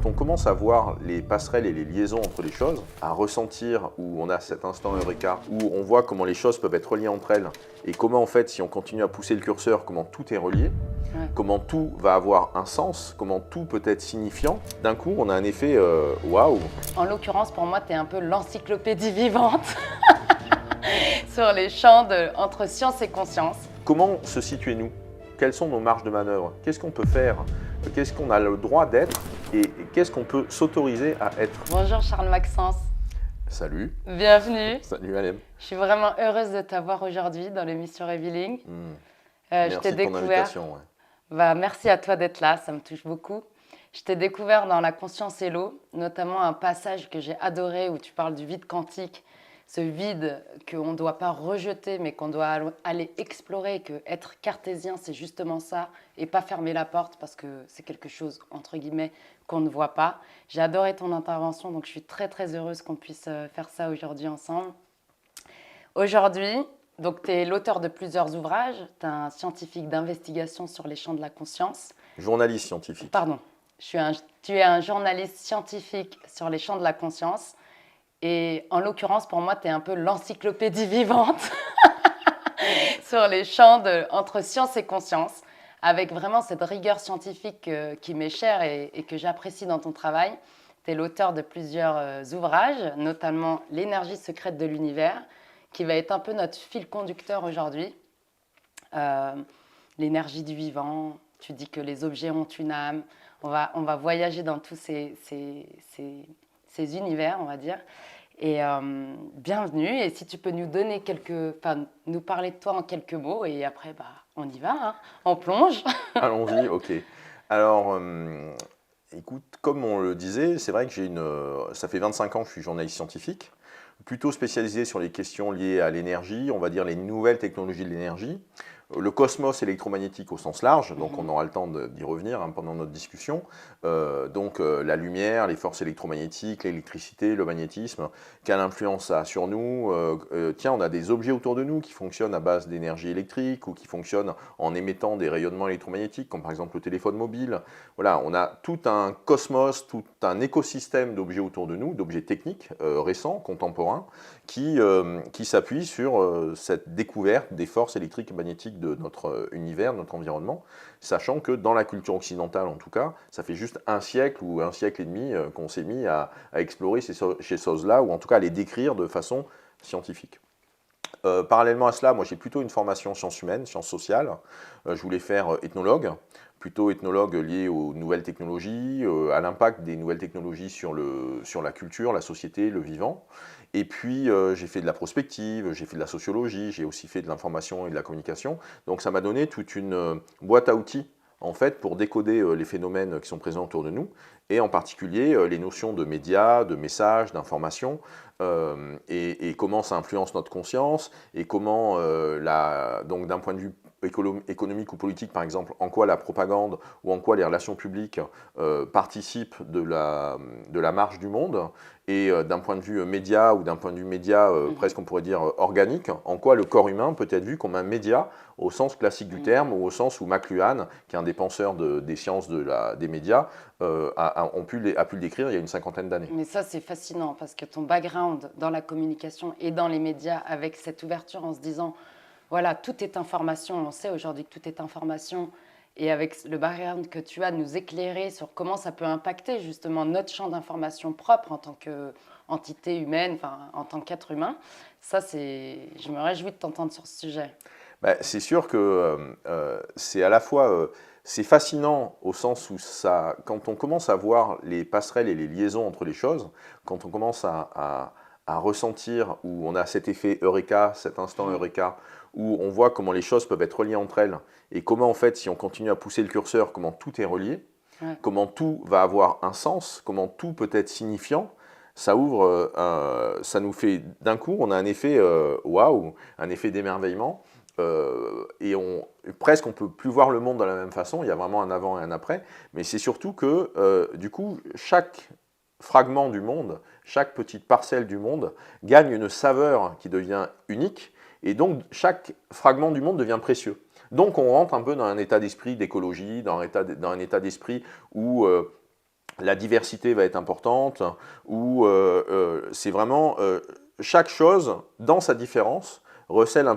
on commence à voir les passerelles et les liaisons entre les choses, à ressentir où on a cet instant eureka, où on voit comment les choses peuvent être reliées entre elles, et comment en fait, si on continue à pousser le curseur, comment tout est relié, comment tout va avoir un sens, comment tout peut être signifiant, d'un coup, on a un effet waouh. En l'occurrence, pour moi, tu es un peu l'encyclopédie vivante sur les champs entre science et conscience. Comment se situer nous? Quelles sont nos marges de manœuvre? Qu'est-ce qu'on peut faire? Qu'est-ce qu'on a le droit d'être? Et qu'est-ce qu'on peut s'autoriser à être? Bonjour Charles Maxence. Salut. Bienvenue. Salut Alem. Je suis vraiment heureuse de t'avoir aujourd'hui dans l'émission Revealing. Merci de ton invitation. Ouais. Merci à toi d'être là, ça me touche beaucoup. Je t'ai découvert dans La conscience et l'eau, notamment un passage que j'ai adoré où tu parles du vide quantique, ce vide qu'on ne doit pas rejeter mais qu'on doit aller explorer, que être cartésien c'est justement ça et pas fermer la porte parce que c'est quelque chose entre guillemets qu'on ne voit pas. J'ai adoré ton intervention, donc je suis très très heureuse qu'on puisse faire ça aujourd'hui ensemble. Aujourd'hui, donc tu es l'auteur de plusieurs ouvrages, tu es un scientifique d'investigation sur les champs de la conscience. Journaliste scientifique. Pardon, tu es un journaliste scientifique sur les champs de la conscience. Et en l'occurrence, pour moi, tu es un peu l'encyclopédie vivante sur les champs entre science et conscience, avec vraiment cette rigueur scientifique qui m'est chère et que j'apprécie dans ton travail. Tu es l'auteur de plusieurs ouvrages, notamment L'énergie secrète de l'univers, qui va être un peu notre fil conducteur aujourd'hui. L'énergie du vivant, tu dis que les objets ont une âme. On va voyager dans tous ces univers, on va dire. Et bienvenue. Et si tu peux nous donner nous parler de toi en quelques mots, et après, on y va, hein, on plonge. Allons-y, ok. Alors, écoute, comme on le disait, c'est vrai que ça fait 25 ans que je suis journaliste scientifique, plutôt spécialisé sur les questions liées à l'énergie, on va dire les nouvelles technologies de l'énergie, le cosmos électromagnétique au sens large, donc on aura le temps d'y revenir pendant notre discussion, la lumière, les forces électromagnétiques, l'électricité, le magnétisme, quelle influence ça a sur nous, tiens, on a des objets autour de nous qui fonctionnent à base d'énergie électrique ou qui fonctionnent en émettant des rayonnements électromagnétiques, comme par exemple le téléphone mobile. Voilà, on a tout un cosmos, tout un écosystème d'objets autour de nous, d'objets techniques récents, contemporains, qui s'appuient sur cette découverte des forces électriques et magnétiques de notre univers, de notre environnement, sachant que dans la culture occidentale en tout cas, ça fait juste un siècle ou un siècle et demi qu'on s'est mis à explorer ces choses-là, ou en tout cas à les décrire de façon scientifique. Parallèlement à cela, moi j'ai plutôt une formation sciences humaines, sciences sociales. Je voulais faire ethnologue, plutôt ethnologue lié aux nouvelles technologies, à l'impact des nouvelles technologies sur la culture, la société, le vivant. Et puis j'ai fait de la prospective, j'ai fait de la sociologie, j'ai aussi fait de l'information et de la communication. Donc ça m'a donné toute une boîte à outils en fait pour décoder les phénomènes qui sont présents autour de nous, et en particulier les notions de médias, de messages, d'information, et comment ça influence notre conscience, et comment, donc d'un point de vue économique ou politique par exemple, en quoi la propagande ou en quoi les relations publiques participent de la marche du monde, et d'un point de vue média ou d'un point de vue média presque on pourrait dire organique, en quoi le corps humain peut être vu comme un média au sens classique du terme, ou au sens où McLuhan, qui est un des penseurs des sciences des médias, a pu le décrire il y a une cinquantaine d'années. Mais ça, c'est fascinant parce que ton background dans la communication et dans les médias, avec cette ouverture en se disant, voilà, tout est information, on sait aujourd'hui que tout est information, et avec le background que tu as, nous éclairer sur comment ça peut impacter justement notre champ d'information propre en tant qu'entité humaine, enfin, en tant qu'être humain, ça, je me réjouis de t'entendre sur ce sujet. C'est sûr que c'est à la fois c'est fascinant au sens où quand on commence à voir les passerelles et les liaisons entre les choses, quand on commence à ressentir, où on a cet effet eureka, cet instant eureka, où on voit comment les choses peuvent être reliées entre elles, et comment en fait, si on continue à pousser le curseur, comment tout est relié, comment tout va avoir un sens, comment tout peut être signifiant, ça ouvre, ça nous fait d'un coup, on a un effet waouh, un effet d'émerveillement. Et presque on ne peut plus voir le monde de la même façon, il y a vraiment un avant et un après, mais c'est surtout que du coup chaque fragment du monde, chaque petite parcelle du monde gagne une saveur qui devient unique, et donc chaque fragment du monde devient précieux. Donc on rentre un peu dans un état d'esprit d'écologie, dans un état d'esprit où la diversité va être importante, où c'est vraiment chaque chose, dans sa différence, recèle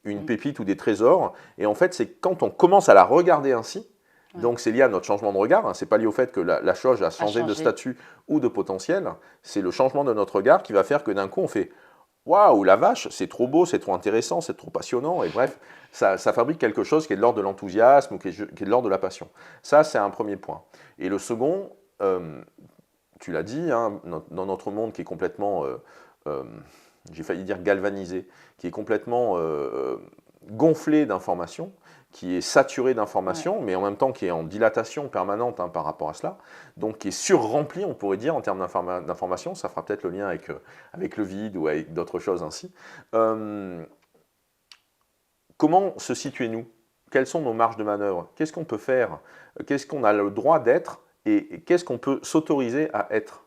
une pépite ou des trésors. Et en fait, c'est quand on commence à la regarder ainsi, Ouais. donc c'est lié à notre changement de regard, hein, c'est pas lié au fait que la chose a changé de statut ou de potentiel, c'est le changement de notre regard qui va faire que d'un coup on fait waouh, la vache, c'est trop beau, c'est trop intéressant, c'est trop passionnant, et bref, ça fabrique quelque chose qui est de l'ordre de l'enthousiasme ou qui est de l'ordre de la passion. Ça, c'est un premier point. Et le second, tu l'as dit, hein, dans notre monde qui est complètement, euh, j'ai failli dire galvanisé, qui est complètement gonflé d'informations, qui est saturé d'informations, mais en même temps qui est en dilatation permanente hein, par rapport à cela, donc qui est surrempli, on pourrait dire, en termes d'informations, ça fera peut-être le lien avec le vide ou avec d'autres choses ainsi. Comment se situer nous? Quelles sont nos marges de manœuvre? Qu'est-ce qu'on peut faire? Qu'est-ce qu'on a le droit d'être? Et qu'est-ce qu'on peut s'autoriser à être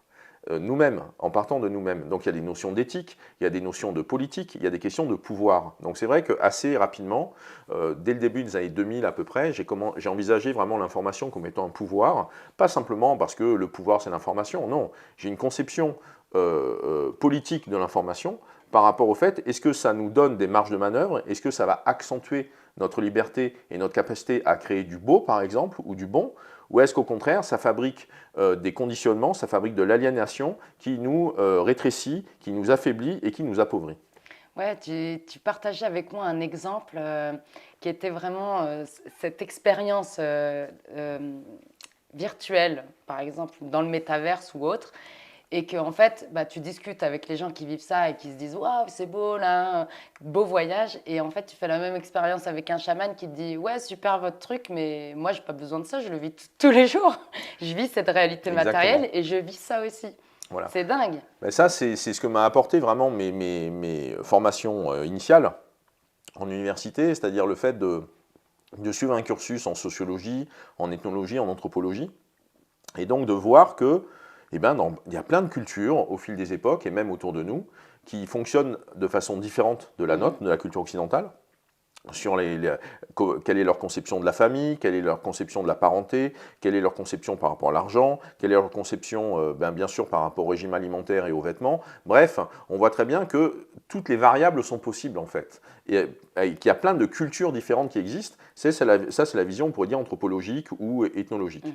nous-mêmes, en partant de nous-mêmes? Donc il y a des notions d'éthique, il y a des notions de politique, il y a des questions de pouvoir. Donc c'est vrai qu'assez rapidement, dès le début des années 2000 à peu près, j'ai envisagé vraiment l'information comme étant un pouvoir, pas simplement parce que le pouvoir c'est l'information, non. J'ai une conception politique de l'information par rapport au fait, est-ce que ça nous donne des marges de manœuvre? Est-ce que ça va accentuer notre liberté et notre capacité à créer du beau, par exemple, ou du bon? Ou est-ce qu'au contraire, ça fabrique des conditionnements, ça fabrique de l'aliénation qui nous rétrécit, qui nous affaiblit et qui nous appauvrit? Ouais, tu partageais avec moi un exemple qui était vraiment cette expérience virtuelle, par exemple, dans le métaverse ou autre. Et que en fait, bah, tu discutes avec les gens qui vivent ça et qui se disent waouh, c'est beau là, beau voyage. Et en fait, tu fais la même expérience avec un chaman qui te dit ouais, super votre truc, mais moi, j'ai pas besoin de ça, je le vis tous les jours. Je vis cette réalité matérielle Exactement. et je vis ça aussi. Voilà. C'est dingue. Ben ça, c'est ce que m'a apporté vraiment mes formations initiales en université, c'est-à-dire le fait de suivre un cursus en sociologie, en ethnologie, en anthropologie, et donc de voir que eh ben, il y a plein de cultures au fil des époques et même autour de nous qui fonctionnent de façon différente de la nôtre, de la culture occidentale, sur quelle est leur conception de la famille, quelle est leur conception de la parenté, quelle est leur conception par rapport à l'argent, quelle est leur conception bien sûr par rapport au régime alimentaire et aux vêtements. Bref, on voit très bien que toutes les variables sont possibles en fait. Et qu'il y a plein de cultures différentes qui existent. Ça, c'est la vision, on pourrait dire, anthropologique ou ethnologique.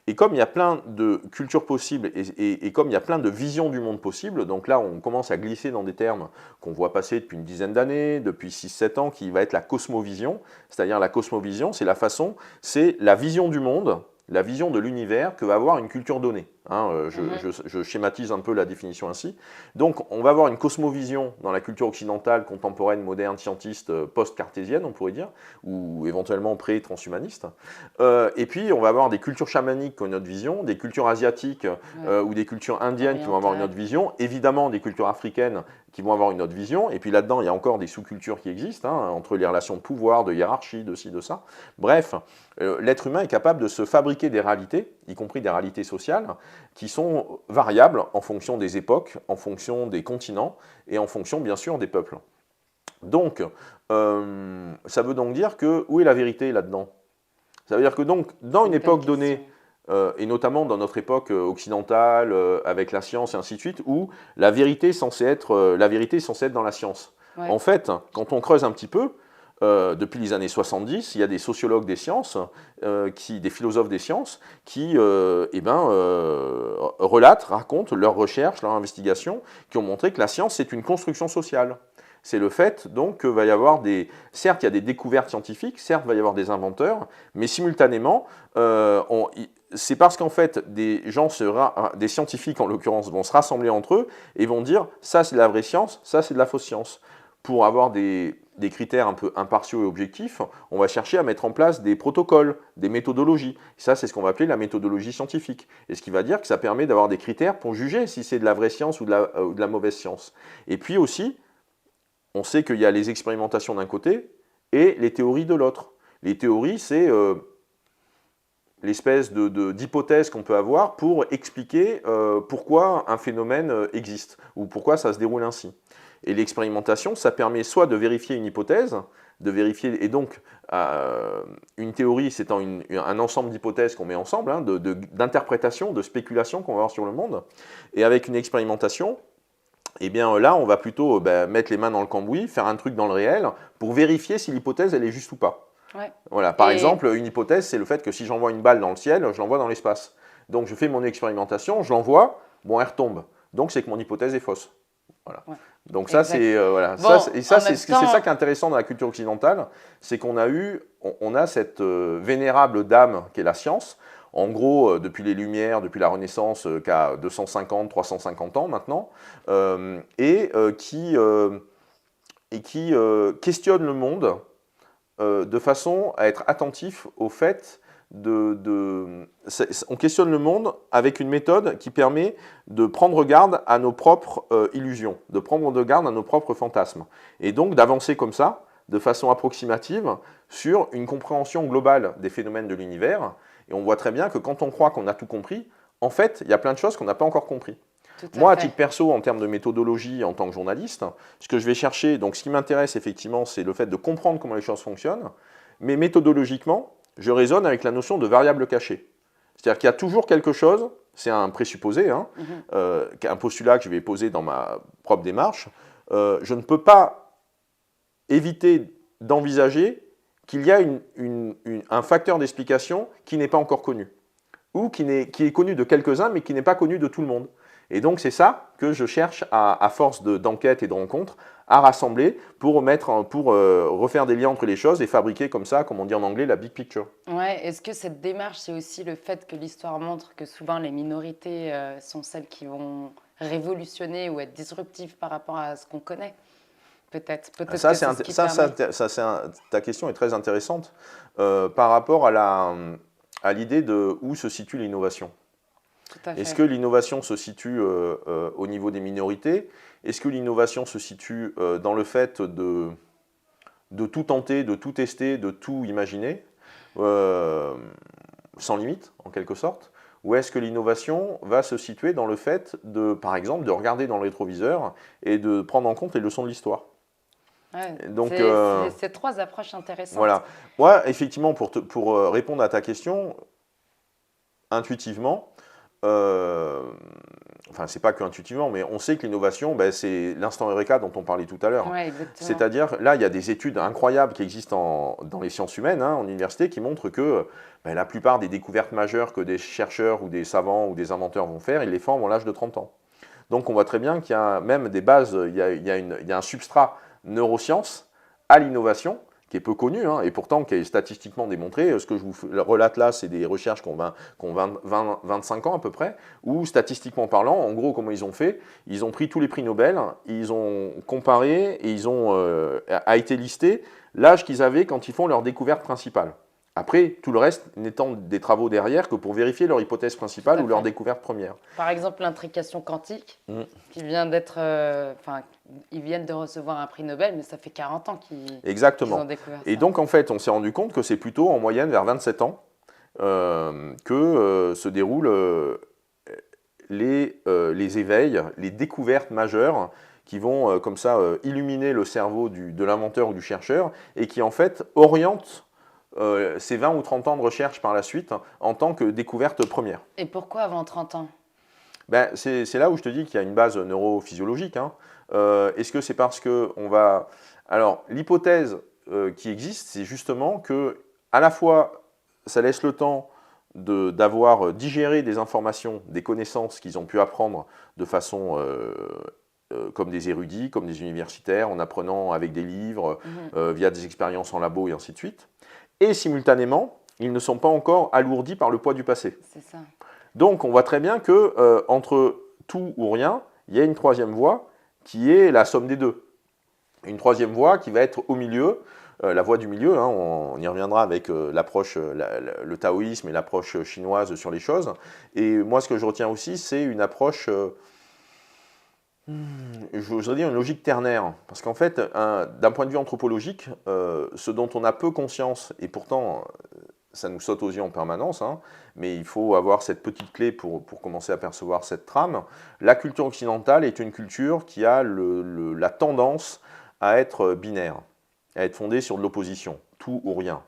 Et comme il y a plein de cultures possibles et comme il y a plein de visions du monde possibles, donc là, on commence à glisser dans des termes qu'on voit passer depuis une dizaine d'années, depuis 6-7 ans, qui va être la cosmovision. C'est-à-dire la cosmovision, c'est la vision du monde, la vision de l'univers que va avoir une culture donnée. Hein, je schématise un peu la définition ainsi. Donc, on va avoir une cosmovision dans la culture occidentale, contemporaine, moderne, scientiste, post-cartésienne, on pourrait dire, ou éventuellement pré-transhumaniste. Et puis, on va avoir des cultures chamaniques qui ont une autre vision, des cultures asiatiques ou des cultures indiennes qui vont avoir une autre vision, évidemment des cultures africaines qui vont avoir une autre vision, et puis là-dedans, il y a encore des sous-cultures qui existent, hein, entre les relations de pouvoir, de hiérarchie, de ci, de ça. Bref, l'être humain est capable de se fabriquer des réalités, y compris des réalités sociales, qui sont variables en fonction des époques, en fonction des continents, et en fonction, bien sûr, des peuples. Donc, ça veut donc dire que, où est la vérité là-dedans? Ça veut dire que donc, dans une époque donnée, et notamment dans notre époque occidentale, avec la science et ainsi de suite, où la vérité est censée être dans la science. Ouais. En fait, quand on creuse un petit peu, depuis les années 70, il y a des sociologues des sciences, des philosophes des sciences, qui relatent, racontent leurs recherches, leurs investigations, qui ont montré que la science, c'est une construction sociale. C'est le fait donc que va y avoir certes il y a des découvertes scientifiques, certes il va y avoir des inventeurs, mais simultanément, c'est parce qu'en fait des scientifiques en l'occurrence vont se rassembler entre eux et vont dire ça c'est de la vraie science, ça c'est de la fausse science. Pour avoir des critères un peu impartiaux et objectifs, on va chercher à mettre en place des protocoles, des méthodologies. Ça, c'est ce qu'on va appeler la méthodologie scientifique. Et ce qui va dire que ça permet d'avoir des critères pour juger si c'est de la vraie science ou de la mauvaise science. Et puis aussi, on sait qu'il y a les expérimentations d'un côté et les théories de l'autre. Les théories, c'est l'espèce d'hypothèse qu'on peut avoir pour expliquer pourquoi un phénomène existe ou pourquoi ça se déroule ainsi. Et l'expérimentation, ça permet soit de vérifier une hypothèse, de vérifier. Et donc, une théorie, c'est un ensemble d'hypothèses qu'on met ensemble, hein, d'interprétations, de spéculations qu'on va avoir sur le monde. Et avec une expérimentation, eh bien là, on va plutôt mettre les mains dans le cambouis, faire un truc dans le réel, pour vérifier si l'hypothèse, elle est juste ou pas. Ouais. Voilà. Par exemple, une hypothèse, c'est le fait que si j'envoie une balle dans le ciel, je l'envoie dans l'espace. Donc je fais mon expérimentation, je l'envoie, bon, elle retombe. Donc c'est que mon hypothèse est fausse. Voilà. Ouais. Donc ça, c'est voilà. Bon, c'est ça qui est intéressant dans la culture occidentale, c'est qu'on a cette vénérable dame qui est la science. En gros, depuis les Lumières, depuis la Renaissance, qui a 250, 350 ans maintenant, qui questionne le monde de façon à être attentif au fait on questionne le monde avec une méthode qui permet de prendre garde à nos propres illusions, de prendre garde à nos propres fantasmes, et donc d'avancer comme ça, de façon approximative, sur une compréhension globale des phénomènes de l'univers. Et on voit très bien que quand on croit qu'on a tout compris, en fait, il y a plein de choses qu'on n'a pas encore compris. Moi, à titre perso, en termes de méthodologie, en tant que journaliste, ce que je vais chercher, donc ce qui m'intéresse effectivement, c'est le fait de comprendre comment les choses fonctionnent, mais méthodologiquement, je raisonne avec la notion de variable cachée. C'est-à-dire qu'il y a toujours quelque chose, c'est un présupposé, hein, un postulat que je vais poser dans ma propre démarche, je ne peux pas éviter d'envisager qu'il y a un facteur d'explication qui n'est pas encore connu, ou qui est connu de quelques-uns, mais qui n'est pas connu de tout le monde. Et donc c'est ça que je cherche, à force d'enquêtes et de rencontres, à rassembler pour refaire des liens entre les choses et fabriquer comme ça, comme on dit en anglais, la big picture. Ouais, est-ce que cette démarche, c'est aussi le fait que l'histoire montre que souvent les minorités sont celles qui vont révolutionner ou être disruptives par rapport à ce qu'on connaît? Peut-être ta question est très intéressante par rapport à l'idée de où se situe l'innovation. Est-ce que l'innovation se situe au niveau des minorités? Est-ce que l'innovation se situe dans le fait de tout tenter, de tout tester, de tout imaginer, sans limite, en quelque sorte? Ou est-ce que l'innovation va se situer dans le fait par exemple, de regarder dans le rétroviseur et de prendre en compte les leçons de l'histoire? Ouais, c'est trois approches intéressantes. Voilà. Moi, effectivement, pour répondre à ta question, intuitivement, enfin, c'est pas que intuitivement, mais on sait que l'innovation, c'est l'instant Eureka dont on parlait tout à l'heure. Ouais, c'est-à-dire, là, il y a des études incroyables qui existent dans les sciences humaines, hein, en université, qui montrent que la plupart des découvertes majeures que des chercheurs ou des savants ou des inventeurs vont faire, ils les font à l'âge de 30 ans. Donc, on voit très bien qu'il y a même des bases, il y a un substrat neurosciences à l'innovation, qui est peu connu, hein, et pourtant qui est statistiquement démontré. Ce que je vous relate là, c'est des recherches qui ont 25 ans à peu près, où statistiquement parlant, en gros, comment ils ont fait? Ils ont pris tous les prix Nobel, ils ont comparé, et a été listé l'âge qu'ils avaient quand ils font leur découverte principale. Après, tout le reste n'étant des travaux derrière que pour vérifier leur hypothèse principale ou leur découverte première. Par exemple, l'intrication quantique, qui vient d'être... ils viennent de recevoir un prix Nobel, mais ça fait 40 ans qu'ils ont découvert ça. Et donc, en fait, on s'est rendu compte que c'est plutôt en moyenne vers 27 ans que se déroulent les éveils, les découvertes majeures qui vont comme ça illuminer le cerveau de l'inventeur ou du chercheur et qui, en fait, orientent ces 20 ou 30 ans de recherche par la suite en tant que découverte première. Et pourquoi avant 30 ans? C'est là où je te dis qu'il y a une base neurophysiologique. Hein. Est-ce que c'est parce qu'on va... Alors, l'hypothèse qui existe, c'est justement que, à la fois, ça laisse le temps d'avoir digéré des informations, des connaissances qu'ils ont pu apprendre de façon... comme des érudits, comme des universitaires, en apprenant avec des livres, via des expériences en labo et ainsi de suite. Et simultanément, ils ne sont pas encore alourdis par le poids du passé. C'est ça. Donc on voit très bien que entre tout ou rien, il y a une troisième voie qui est la somme des deux. Une troisième voie qui va être au milieu, la voie du milieu, hein, on y reviendra avec l'approche, le taoïsme et l'approche chinoise sur les choses. Et moi ce que je retiens aussi, c'est une approche... je voudrais dire une logique ternaire, parce qu'en fait, d'un point de vue anthropologique, ce dont on a peu conscience, et pourtant ça nous saute aux yeux en permanence, hein, mais il faut avoir cette petite clé pour commencer à percevoir cette trame, la culture occidentale est une culture qui a la tendance à être binaire. à être fondée sur de l'opposition, tout ou rien.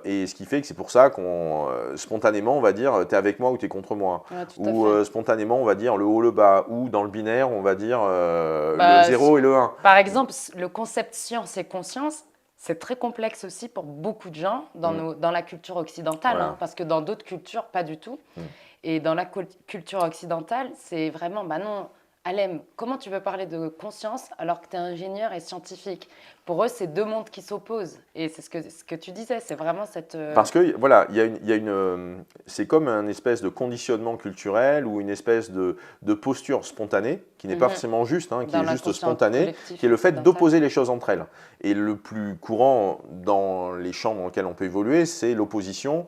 Et ce qui fait que c'est pour ça qu'on, spontanément, on va dire, t'es avec moi ou t'es contre moi. Ouais, tout à Ou fait. spontanément, on va dire le haut, le bas. Ou dans le binaire, on va dire le Bah, 0 et le 1. par exemple, le concept science et conscience, c'est très complexe aussi pour beaucoup de gens Mm. dans la culture occidentale, hein, Voilà. parce que dans d'autres cultures, pas du tout. Mm. Et dans la culture occidentale, c'est vraiment, bah non, Alem, comment tu veux parler de conscience alors que tu es ingénieur et scientifique? Pour eux, c'est deux mondes qui s'opposent. Et c'est ce que tu disais, c'est vraiment cette... Parce que voilà, c'est comme un espèce de conditionnement culturel ou une espèce de posture spontanée qui n'est pas Mhm. forcément juste, hein, qui Dans est juste l'inconscient spontanée, qui collectif est le fait occidental. d'opposer les choses entre elles. Et le plus courant dans les champs dans lesquels on peut évoluer, c'est l'opposition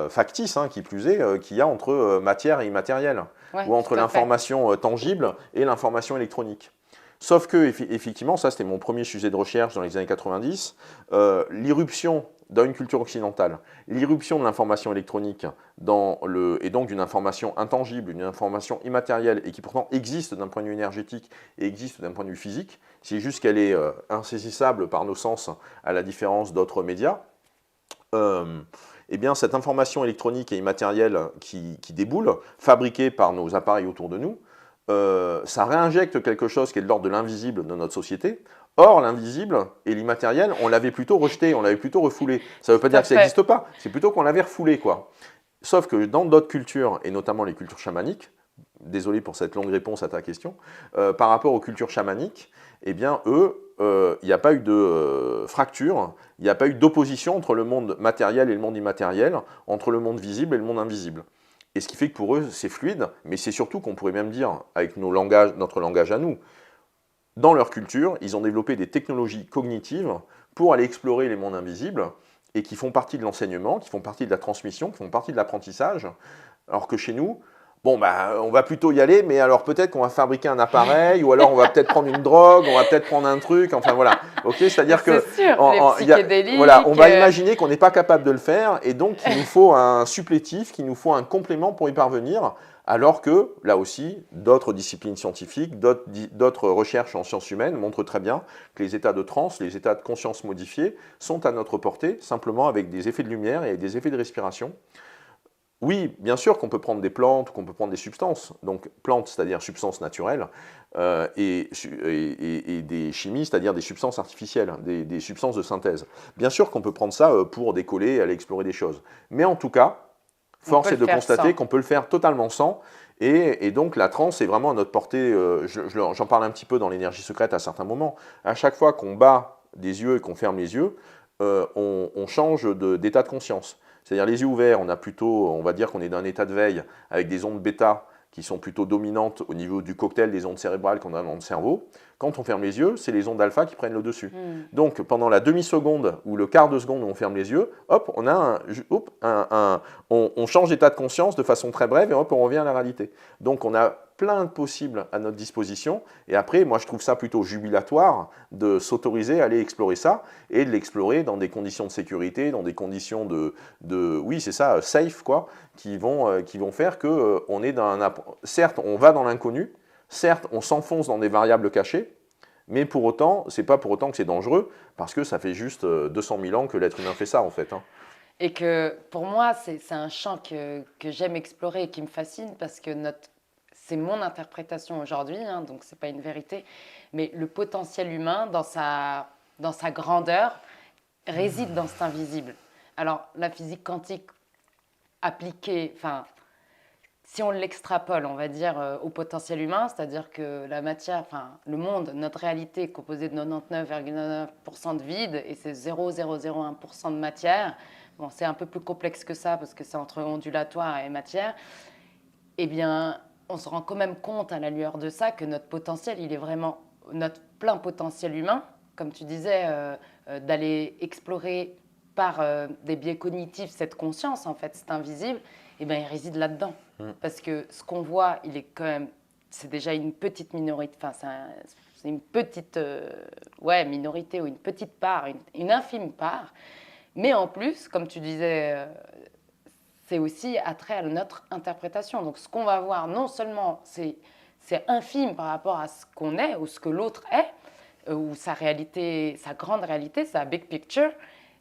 factice, hein, qui plus est, qu'il y a entre matière et immatériel, Ouais, ou entre tout à fait. l'information tangible et l'information électronique. Sauf que, effectivement, ça c'était mon premier sujet de recherche dans les années 90, l'irruption dans une culture occidentale, l'irruption de l'information électronique et donc d'une information intangible, une information immatérielle et qui pourtant existe d'un point de vue énergétique et existe d'un point de vue physique, c'est juste qu'elle est insaisissable par nos sens à la différence d'autres médias. Eh bien, cette information électronique et immatérielle qui déboule, fabriquée par nos appareils autour de nous, ça réinjecte quelque chose qui est de l'ordre de l'invisible de notre société. Or, l'invisible et l'immatériel, on l'avait plutôt rejeté, on l'avait plutôt refoulé. Ça ne veut pas Tout dire à que ça fait. n'existe pas, c'est plutôt qu'on l'avait refoulé, quoi. Sauf que dans d'autres cultures, et notamment les cultures chamaniques, désolé pour cette longue réponse à ta question, par rapport aux cultures chamaniques, eh bien, eux, il n'y a pas eu de fracture, il n'y a pas eu d'opposition entre le monde matériel et le monde immatériel, entre le monde visible et le monde invisible. Et ce qui fait que pour eux, c'est fluide, mais c'est surtout qu'on pourrait même dire, avec notre langage à nous, dans leur culture, ils ont développé des technologies cognitives pour aller explorer les mondes invisibles et qui font partie de l'enseignement, qui font partie de la transmission, qui font partie de l'apprentissage, alors que chez nous, bon, bah, on va plutôt y aller, mais alors peut-être qu'on va fabriquer un appareil, ou alors on va peut-être prendre une drogue, on va peut-être prendre un truc, enfin voilà. Ok, c'est-à-dire C'est que sûr, les voilà, on psychédéliques. va imaginer qu'on n'est pas capable de le faire, et donc il nous faut un supplétif, qu'il nous faut un complément pour y parvenir, alors que, là aussi, d'autres disciplines scientifiques, d'autres recherches en sciences humaines montrent très bien que les états de transe, les états de conscience modifiés, sont à notre portée, simplement avec des effets de lumière et des effets de respiration. Oui, bien sûr qu'on peut prendre des plantes, qu'on peut prendre des substances, donc plantes, c'est-à-dire substances naturelles, et des chimies, c'est-à-dire des substances artificielles, des substances de synthèse. Bien sûr qu'on peut prendre ça pour décoller et aller explorer des choses. Mais en tout cas, On peut force le est de faire constater sans. qu'on peut le faire totalement sans, et donc la transe est vraiment à notre portée. J'en parle un petit peu dans l'énergie secrète à certains moments. À chaque fois qu'on bat des yeux et qu'on ferme les yeux, on change d'état de conscience. C'est-à-dire les yeux ouverts, on a plutôt, on va dire qu'on est dans un état de veille avec des ondes bêta qui sont plutôt dominantes au niveau du cocktail des ondes cérébrales qu'on a dans le cerveau. Quand on ferme les yeux, c'est les ondes alpha qui prennent le dessus. Hmm. Donc pendant la demi-seconde ou le quart de seconde où on ferme les yeux, hop, on a on change d'état de conscience de façon très brève et hop, on revient à la réalité. Donc on a plein de possibles à notre disposition. Et après, moi, je trouve ça plutôt jubilatoire de s'autoriser à aller explorer ça et de l'explorer dans des conditions de sécurité, dans des conditions oui, c'est ça, safe, quoi, qui vont faire que on est certes, on va dans l'inconnu, certes, on s'enfonce dans des variables cachées, mais pour autant, c'est pas pour autant que c'est dangereux, parce que ça fait juste 200 000 ans que l'être humain fait ça, en fait, hein. Et que pour moi, c'est un champ que j'aime explorer et qui me fascine parce que c'est mon interprétation aujourd'hui, hein, donc c'est pas une vérité, mais le potentiel humain dans sa grandeur réside dans cet invisible. Alors la physique quantique appliquée, enfin si on l'extrapole, on va dire, au potentiel humain, c'est-à-dire que la matière, enfin, le monde, notre réalité est composée de 99,99% de vide et c'est 0,001% de matière. Bon, c'est un peu plus complexe que ça parce que c'est entre ondulatoire et matière. Eh bien, on se rend quand même compte à la lueur de ça que notre potentiel, il est vraiment notre plein potentiel humain, comme tu disais, d'aller explorer par des biais cognitifs cette conscience, en fait, c'est invisible, eh bien, il réside là-dedans. Mm. Parce que ce qu'on voit, il est quand même, c'est déjà une petite minorité, enfin, c'est une petite ouais, minorité ou une petite part, une infime part. Mais en plus, comme tu disais, c'est aussi attrait à notre interprétation. Donc ce qu'on va voir, non seulement c'est infime par rapport à ce qu'on est ou ce que l'autre est, ou sa réalité, sa grande réalité, sa big picture.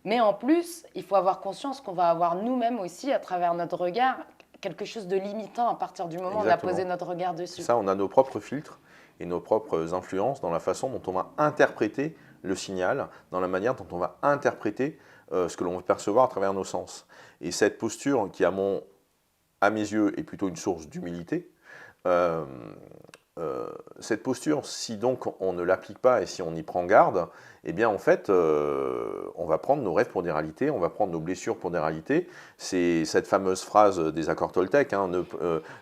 Mais en plus, il faut avoir conscience qu'on va avoir nous-mêmes aussi, à travers notre regard, quelque chose de limitant à partir du moment où on a posé Exactement. notre regard C'est dessus. ça, on a nos propres filtres et nos propres influences dans la façon dont on va interpréter le signal, dans la manière dont on va interpréter ce que l'on veut percevoir à travers nos sens. Et cette posture qui, à mes yeux, est plutôt une source d'humilité, euh, cette posture, si donc on ne l'applique pas et si on y prend garde, eh bien en fait, on va prendre nos rêves pour des réalités, on va prendre nos blessures pour des réalités. C'est cette fameuse phrase des accords Toltec, hein,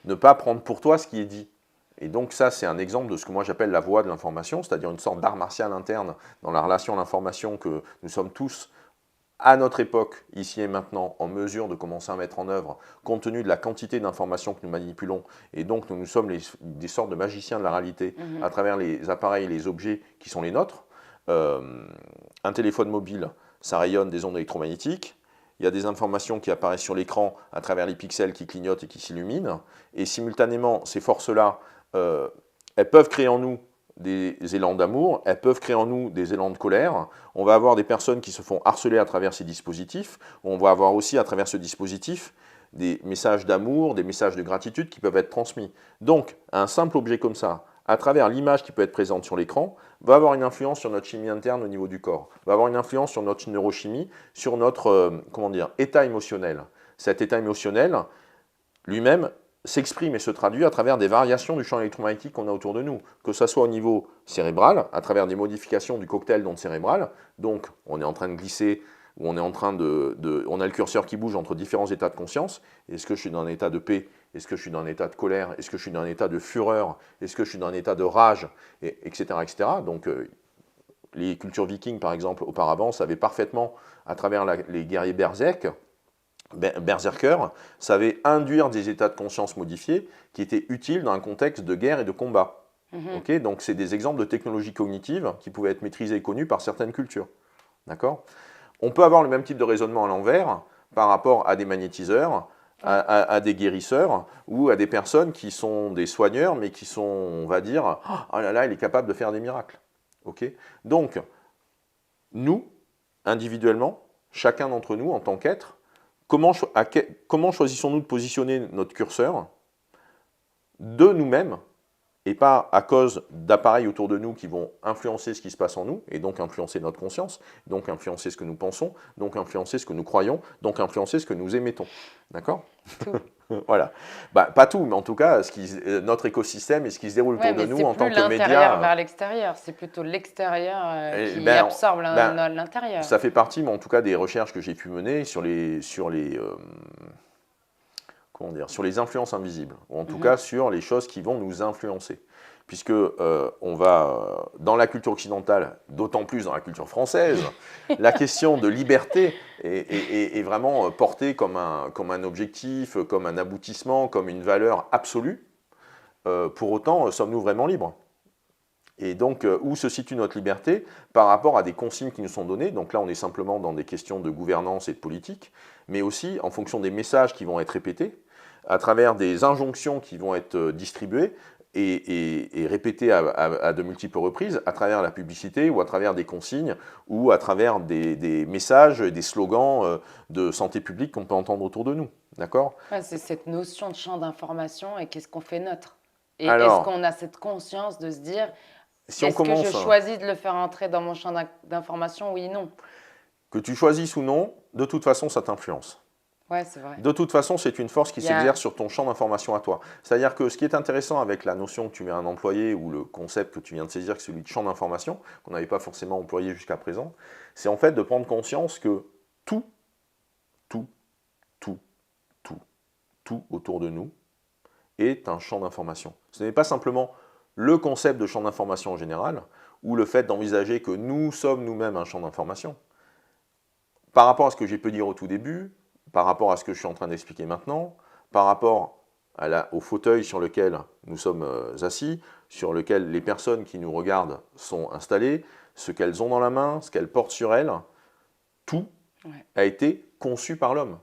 ne pas prendre pour toi ce qui est dit. Et donc ça, c'est un exemple de ce que moi j'appelle la voie de l'information, c'est-à-dire une sorte d'art martial interne dans la relation à l'information que nous sommes tous à notre époque, ici et maintenant, en mesure de commencer à mettre en œuvre, compte tenu de la quantité d'informations que nous manipulons, et donc nous sommes des sortes de magiciens de la réalité à travers les appareils et les objets qui sont les nôtres. Euh, un téléphone mobile, ça rayonne des ondes électromagnétiques, il y a des informations qui apparaissent sur l'écran à travers les pixels qui clignotent et qui s'illuminent, et simultanément, ces forces-là, elles peuvent créer en nous des élans d'amour, elles peuvent créer en nous des élans de colère. On va avoir des personnes qui se font harceler à travers ces dispositifs. On va avoir aussi à travers ce dispositif des messages d'amour, des messages de gratitude qui peuvent être transmis. Donc, un simple objet comme ça, à travers l'image qui peut être présente sur l'écran, va avoir une influence sur notre chimie interne au niveau du corps, va avoir une influence sur notre neurochimie, sur notre état émotionnel. Cet état émotionnel, lui-même, s'exprime et se traduit à travers des variations du champ électromagnétique qu'on a autour de nous, que ce soit au niveau cérébral, à travers des modifications du cocktail d'ondes cérébrales, donc on est en train de glisser, ou on est en train on a le curseur qui bouge entre différents états de conscience, est-ce que je suis dans un état de paix, est-ce que je suis dans un état de colère, est-ce que je suis dans un état de fureur, est-ce que je suis dans un état de rage, etc. etc. Donc les cultures vikings par exemple auparavant savaient parfaitement, à travers les guerriers berserker, savait induire des états de conscience modifiés qui étaient utiles dans un contexte de guerre et de combat. Okay, donc c'est des exemples de technologies cognitives qui pouvaient être maîtrisées et connues par certaines cultures. D'accord ? On peut avoir le même type de raisonnement à l'envers par rapport à des magnétiseurs, à des guérisseurs ou à des personnes qui sont des soigneurs mais qui sont, on va dire, oh là là, il est capable de faire des miracles. Okay ? Donc, nous, individuellement, chacun d'entre nous en tant qu'être, comment choisissons-nous de positionner notre curseur de nous-mêmes et pas à cause d'appareils autour de nous qui vont influencer ce qui se passe en nous, et donc influencer notre conscience, donc influencer ce que nous pensons, donc influencer ce que nous croyons, donc influencer ce que nous émettons. D'accord ? Tout. Voilà. Bah, pas tout, mais en tout cas, notre écosystème et ce qui se déroule autour de nous en tant que médias. C'est plus médias. l'intérieur vers l'extérieur, c'est plutôt l'extérieur qui absorbe l'intérieur. Ça fait partie, mais en tout cas, des recherches que j'ai pu mener sur les influences invisibles, ou en tout cas sur les choses qui vont nous influencer. Puisque on va, dans la culture occidentale, d'autant plus dans la culture française, la question de liberté est vraiment portée comme un objectif, comme un aboutissement, comme une valeur absolue. Pour autant, sommes-nous vraiment libres ? Et donc, où se situe notre liberté par rapport à des consignes qui nous sont données ? Donc là, on est simplement dans des questions de gouvernance et de politique, mais aussi en fonction des messages qui vont être répétés, à travers des injonctions qui vont être distribuées et répétées à de multiples reprises, à travers la publicité ou à travers des consignes ou à travers des messages, des slogans de santé publique qu'on peut entendre autour de nous. D'accord ? Ouais, c'est cette notion de champ d'information et qu'est-ce qu'on fait neutre ? Et est-ce qu'on a cette conscience de se dire, si est-ce que je choisis de le faire entrer dans mon champ d'information, oui ou non ? Que tu choisisses ou non, de toute façon, ça t'influence. Ouais, c'est vrai. De toute façon, c'est une force qui s'exerce sur ton champ d'information à toi. C'est-à-dire que ce qui est intéressant avec la notion que tu mets à un employé ou le concept que tu viens de saisir, que celui de champ d'information, qu'on n'avait pas forcément employé jusqu'à présent, c'est en fait de prendre conscience que tout autour de nous est un champ d'information. Ce n'est pas simplement le concept de champ d'information en général, ou le fait d'envisager que nous sommes nous-mêmes un champ d'information. Par rapport à ce que j'ai pu dire au tout début, par rapport à ce que je suis en train d'expliquer maintenant, par rapport au fauteuil sur lequel nous sommes assis, sur lequel les personnes qui nous regardent sont installées, ce qu'elles ont dans la main, ce qu'elles portent sur elles, tout a été conçu par l'homme.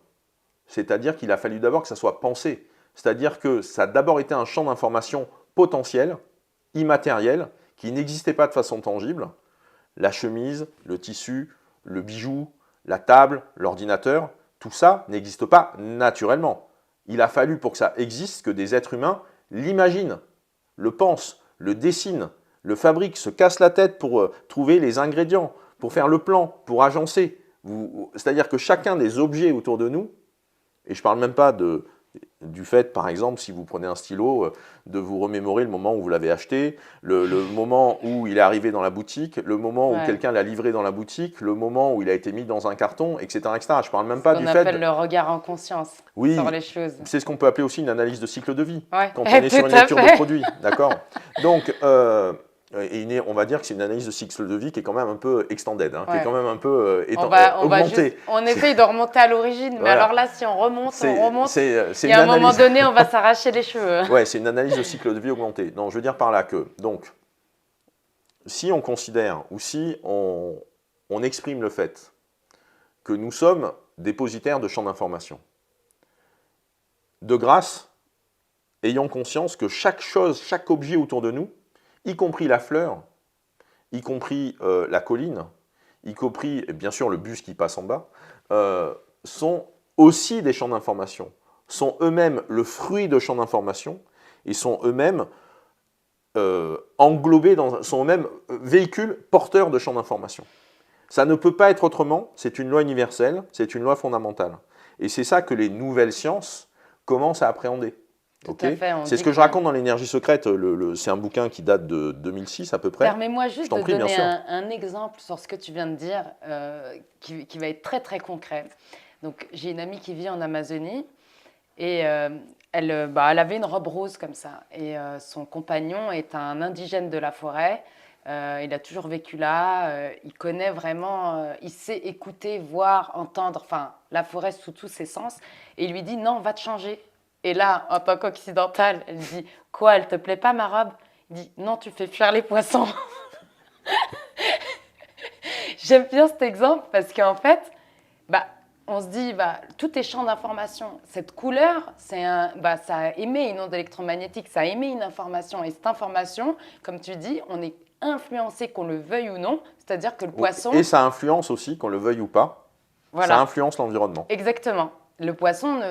C'est-à-dire qu'il a fallu d'abord que ça soit pensé. C'est-à-dire que ça a d'abord été un champ d'information potentiel, immatériel, qui n'existait pas de façon tangible, la chemise, le tissu, le bijou, la table, l'ordinateur, tout ça n'existe pas naturellement. Il a fallu pour que ça existe que des êtres humains l'imaginent, le pensent, le dessinent, le fabriquent, se cassent la tête pour trouver les ingrédients, pour faire le plan, pour agencer. C'est-à-dire que chacun des objets autour de nous, et je ne parle même pas du fait, par exemple, si vous prenez un stylo, de vous remémorer le moment où vous l'avez acheté, le moment où il est arrivé dans la boutique, le moment où quelqu'un l'a livré dans la boutique, le moment où il a été mis dans un carton, etc. etc. Je ne parle même pas du fait… On appelle le regard en conscience sur les choses. C'est ce qu'on peut appeler aussi une analyse de cycle de vie, quand on est tout sur une lecture de produit. D'accord. Donc, on va dire que c'est une analyse de cycle de vie qui est quand même un peu extended, qui est quand même un peu augmentée. On essaye de remonter à l'origine, mais alors là, si on remonte, il y a un moment donné, on va s'arracher les cheveux. Ouais, c'est une analyse de cycle de vie augmentée. Non, je veux dire par là que, donc, si on considère ou si on exprime le fait que nous sommes dépositaires de champs d'information, de grâce, ayons conscience que chaque chose, chaque objet autour de nous, y compris la fleur, y compris la colline, y compris bien sûr le bus qui passe en bas, sont aussi des champs d'information, sont eux-mêmes le fruit de champs d'information et sont eux-mêmes englobés, sont eux-mêmes véhicules porteurs de champs d'information. Ça ne peut pas être autrement, c'est une loi universelle, c'est une loi fondamentale. Et c'est ça que les nouvelles sciences commencent à appréhender. Okay. C'est ce que je raconte dans l'énergie secrète, c'est un bouquin qui date de 2006 à peu près. Permets-moi juste de donner un exemple sur ce que tu viens de dire, qui va être très très concret. Donc j'ai une amie qui vit en Amazonie et elle avait une robe rose comme ça. Et son compagnon est un indigène de la forêt. Il a toujours vécu là, il connaît vraiment, il sait écouter, voir, entendre, enfin la forêt sous tous ses sens. Et il lui dit non, va te changer. Et là, en tant qu'occidentale, elle dit « Quoi, elle te plaît pas ma robe ?» Il dit « Non, tu fais fuir les poissons. » J'aime bien cet exemple parce qu'en fait, on se dit tout est champ d'information. Cette couleur, ça émet une onde électromagnétique, ça émet une information. Et cette information, comme tu dis, on est influencé qu'on le veuille ou non. C'est-à-dire que le poisson… Et ça influence aussi, qu'on le veuille ou pas, ça influence l'environnement. Exactement. Le poisson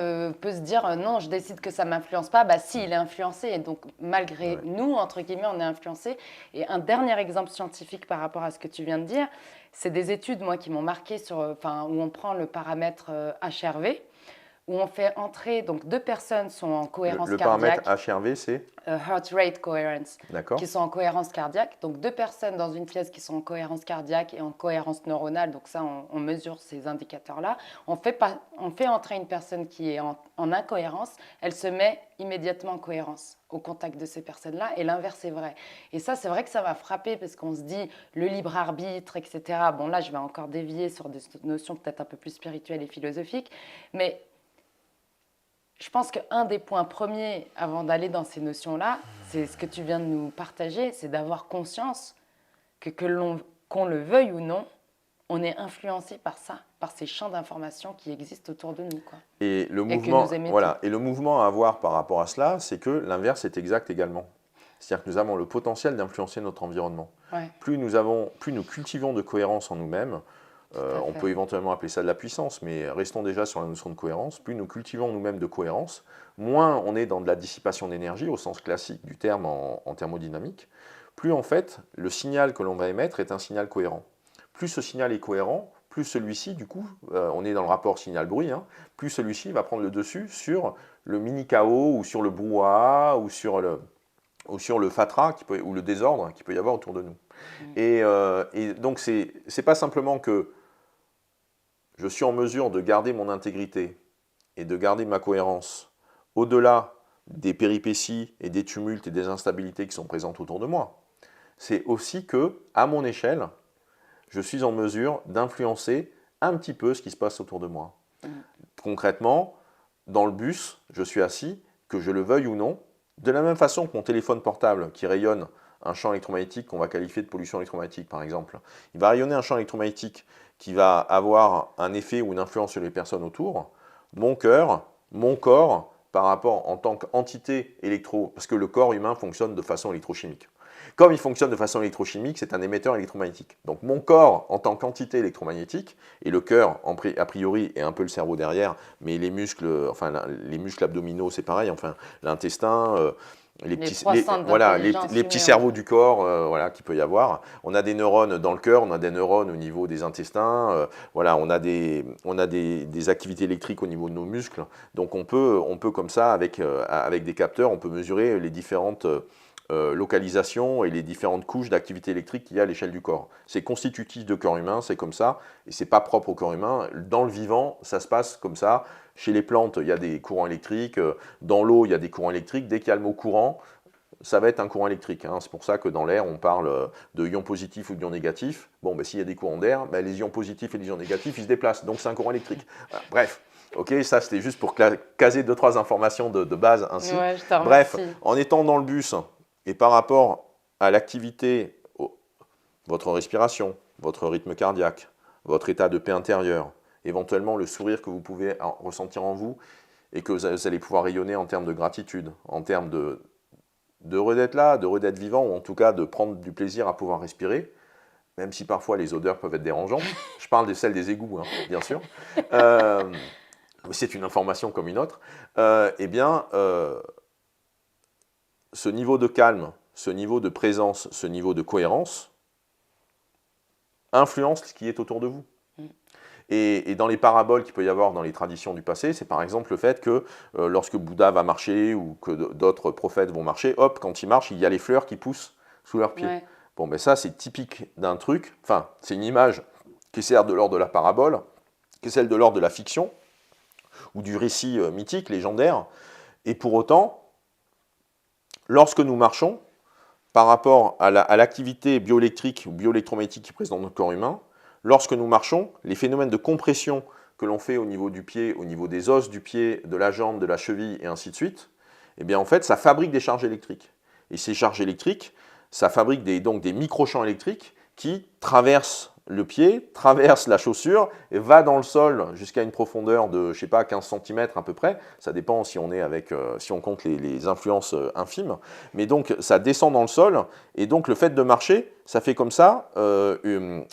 peut se dire non, je décide que ça ne m'influence pas. Si, il est influencé. Et donc, malgré nous, entre guillemets, on est influencé. Et un dernier exemple scientifique par rapport à ce que tu viens de dire, c'est des études, moi, qui m'ont marqué où on prend le paramètre HRV, où on fait entrer, donc 2 personnes sont en cohérence cardiaque. Le paramètre HRV, c'est Heart Rate Coherence, qui sont en cohérence cardiaque. Donc 2 personnes dans une pièce qui sont en cohérence cardiaque et en cohérence neuronale. Donc ça, on mesure ces indicateurs-là. On fait entrer une personne qui est en incohérence. Elle se met immédiatement en cohérence au contact de ces personnes-là. Et l'inverse est vrai. Et ça, c'est vrai que ça m'a frappé parce qu'on se dit le libre arbitre, etc. Bon, là, je vais encore dévier sur des notions peut-être un peu plus spirituelles et philosophiques. Mais je pense qu'un des points premiers avant d'aller dans ces notions-là, c'est ce que tu viens de nous partager, c'est d'avoir conscience qu'on le veuille ou non, on est influencé par ça, par ces champs d'information qui existent autour de nous. Quoi. Et le mouvement à avoir par rapport à cela, c'est que l'inverse est exact également. C'est-à-dire que nous avons le potentiel d'influencer notre environnement. Ouais. Plus nous cultivons de cohérence en nous-mêmes, on peut éventuellement appeler ça de la puissance, mais restons déjà sur la notion de cohérence. Plus nous cultivons nous-mêmes de cohérence, moins on est dans de la dissipation d'énergie au sens classique du terme en thermodynamique, plus en fait le signal que l'on va émettre est un signal cohérent. Plus ce signal est cohérent, plus celui-ci, du coup, on est dans le rapport signal-bruit, plus celui-ci va prendre le dessus sur le mini-chaos ou sur le brouhaha ou sur le fatras ou le désordre qu'il peut y avoir autour de nous. Et donc, c'est pas simplement que je suis en mesure de garder mon intégrité et de garder ma cohérence au-delà des péripéties et des tumultes et des instabilités qui sont présentes autour de moi. C'est aussi que, à mon échelle, je suis en mesure d'influencer un petit peu ce qui se passe autour de moi. Concrètement, dans le bus, je suis assis, que je le veuille ou non, de la même façon que mon téléphone portable qui rayonne un champ électromagnétique qu'on va qualifier de pollution électromagnétique par exemple, il va rayonner un champ électromagnétique qui va avoir un effet ou une influence sur les personnes autour. Mon cœur, mon corps, par rapport en tant qu'entité parce que le corps humain fonctionne de façon électrochimique. Comme il fonctionne de façon électrochimique, c'est un émetteur électromagnétique. Donc mon corps, en tant qu'entité électromagnétique, et le cœur, a priori, et un peu le cerveau derrière, mais les muscles, enfin les muscles abdominaux, c'est pareil, enfin l'intestin, Les trois centres voilà, d'intelligence les petits humains, en cerveaux fait. du corps, voilà, qu'il peut y avoir. On a des neurones dans le cœur, on a des neurones au niveau des intestins, voilà, on a des activités électriques au niveau de nos muscles. Donc on peut comme ça, avec des capteurs, on peut mesurer les différentes localisation et les différentes couches d'activité électrique qu'il y a à l'échelle du corps. C'est constitutif de corps humain, c'est comme ça, et c'est pas propre au corps humain. Dans le vivant, ça se passe comme ça. Chez les plantes, il y a des courants électriques, dans l'eau, il y a des courants électriques. Dès qu'il y a le mot courant, ça va être un courant électrique. Hein. C'est pour ça que dans l'air, on parle de ions positifs ou d'ions négatifs. Bon, ben, s'il y a des courants d'air, ben, les ions positifs et les ions négatifs, ils se déplacent. Donc c'est un courant électrique. Voilà. Bref, ok, ça c'était juste pour caser 2-3 informations de base ainsi. Ouais, je te Bref, remercie. en étant dans le bus et par rapport à l'activité, votre respiration, votre rythme cardiaque, votre état de paix intérieure, éventuellement le sourire que vous pouvez ressentir en vous et que vous allez pouvoir rayonner en termes de gratitude, en termes d'heureux d'être là, d'heureux d'être vivant, ou en tout cas de prendre du plaisir à pouvoir respirer, même si parfois les odeurs peuvent être dérangeantes. Je parle de celles des égouts, hein, bien sûr. C'est une information comme une autre. Eh bien, ce niveau de calme, ce niveau de présence, ce niveau de cohérence influence ce qui est autour de vous. Et dans les paraboles qu'il peut y avoir dans les traditions du passé, c'est par exemple le fait que lorsque Bouddha va marcher ou que d'autres prophètes vont marcher, hop, quand ils marchent, il y a les fleurs qui poussent sous leurs pieds. Ouais. Bon, ben ça, c'est typique d'un truc, enfin, c'est une image qui sert de l'ordre de la parabole, qui est celle de l'ordre de la fiction, ou du récit mythique, légendaire. Et pour autant, lorsque nous marchons, par rapport à l'activité bioélectrique ou bioélectromagnétique qui est présente dans notre corps humain, lorsque nous marchons, les phénomènes de compression que l'on fait au niveau du pied, au niveau des os du pied, de la jambe, de la cheville et ainsi de suite, eh bien en fait, ça fabrique des charges électriques. Et ces charges électriques, ça fabrique donc des microchamps électriques qui traversent le pied, traverse la chaussure et va dans le sol jusqu'à une profondeur de, je sais pas, 15 cm à peu près. Ça dépend si on est si on compte les influences infimes. Mais donc, ça descend dans le sol et donc le fait de marcher, ça fait comme ça,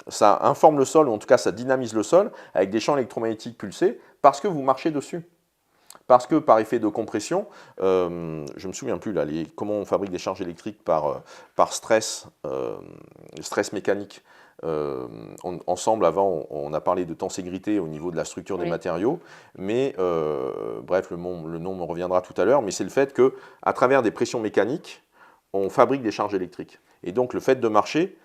ça informe le sol, ou en tout cas ça dynamise le sol avec des champs électromagnétiques pulsés parce que vous marchez dessus. Parce que par effet de compression, je ne me souviens plus là, comment on fabrique des charges électriques par stress mécanique. Ensemble, avant, on a parlé de tenségrité au niveau de la structure des matériaux, mais bref, le nom me reviendra tout à l'heure, mais c'est le fait qu'à travers des pressions mécaniques, on fabrique des charges électriques. Et donc, le fait de marcher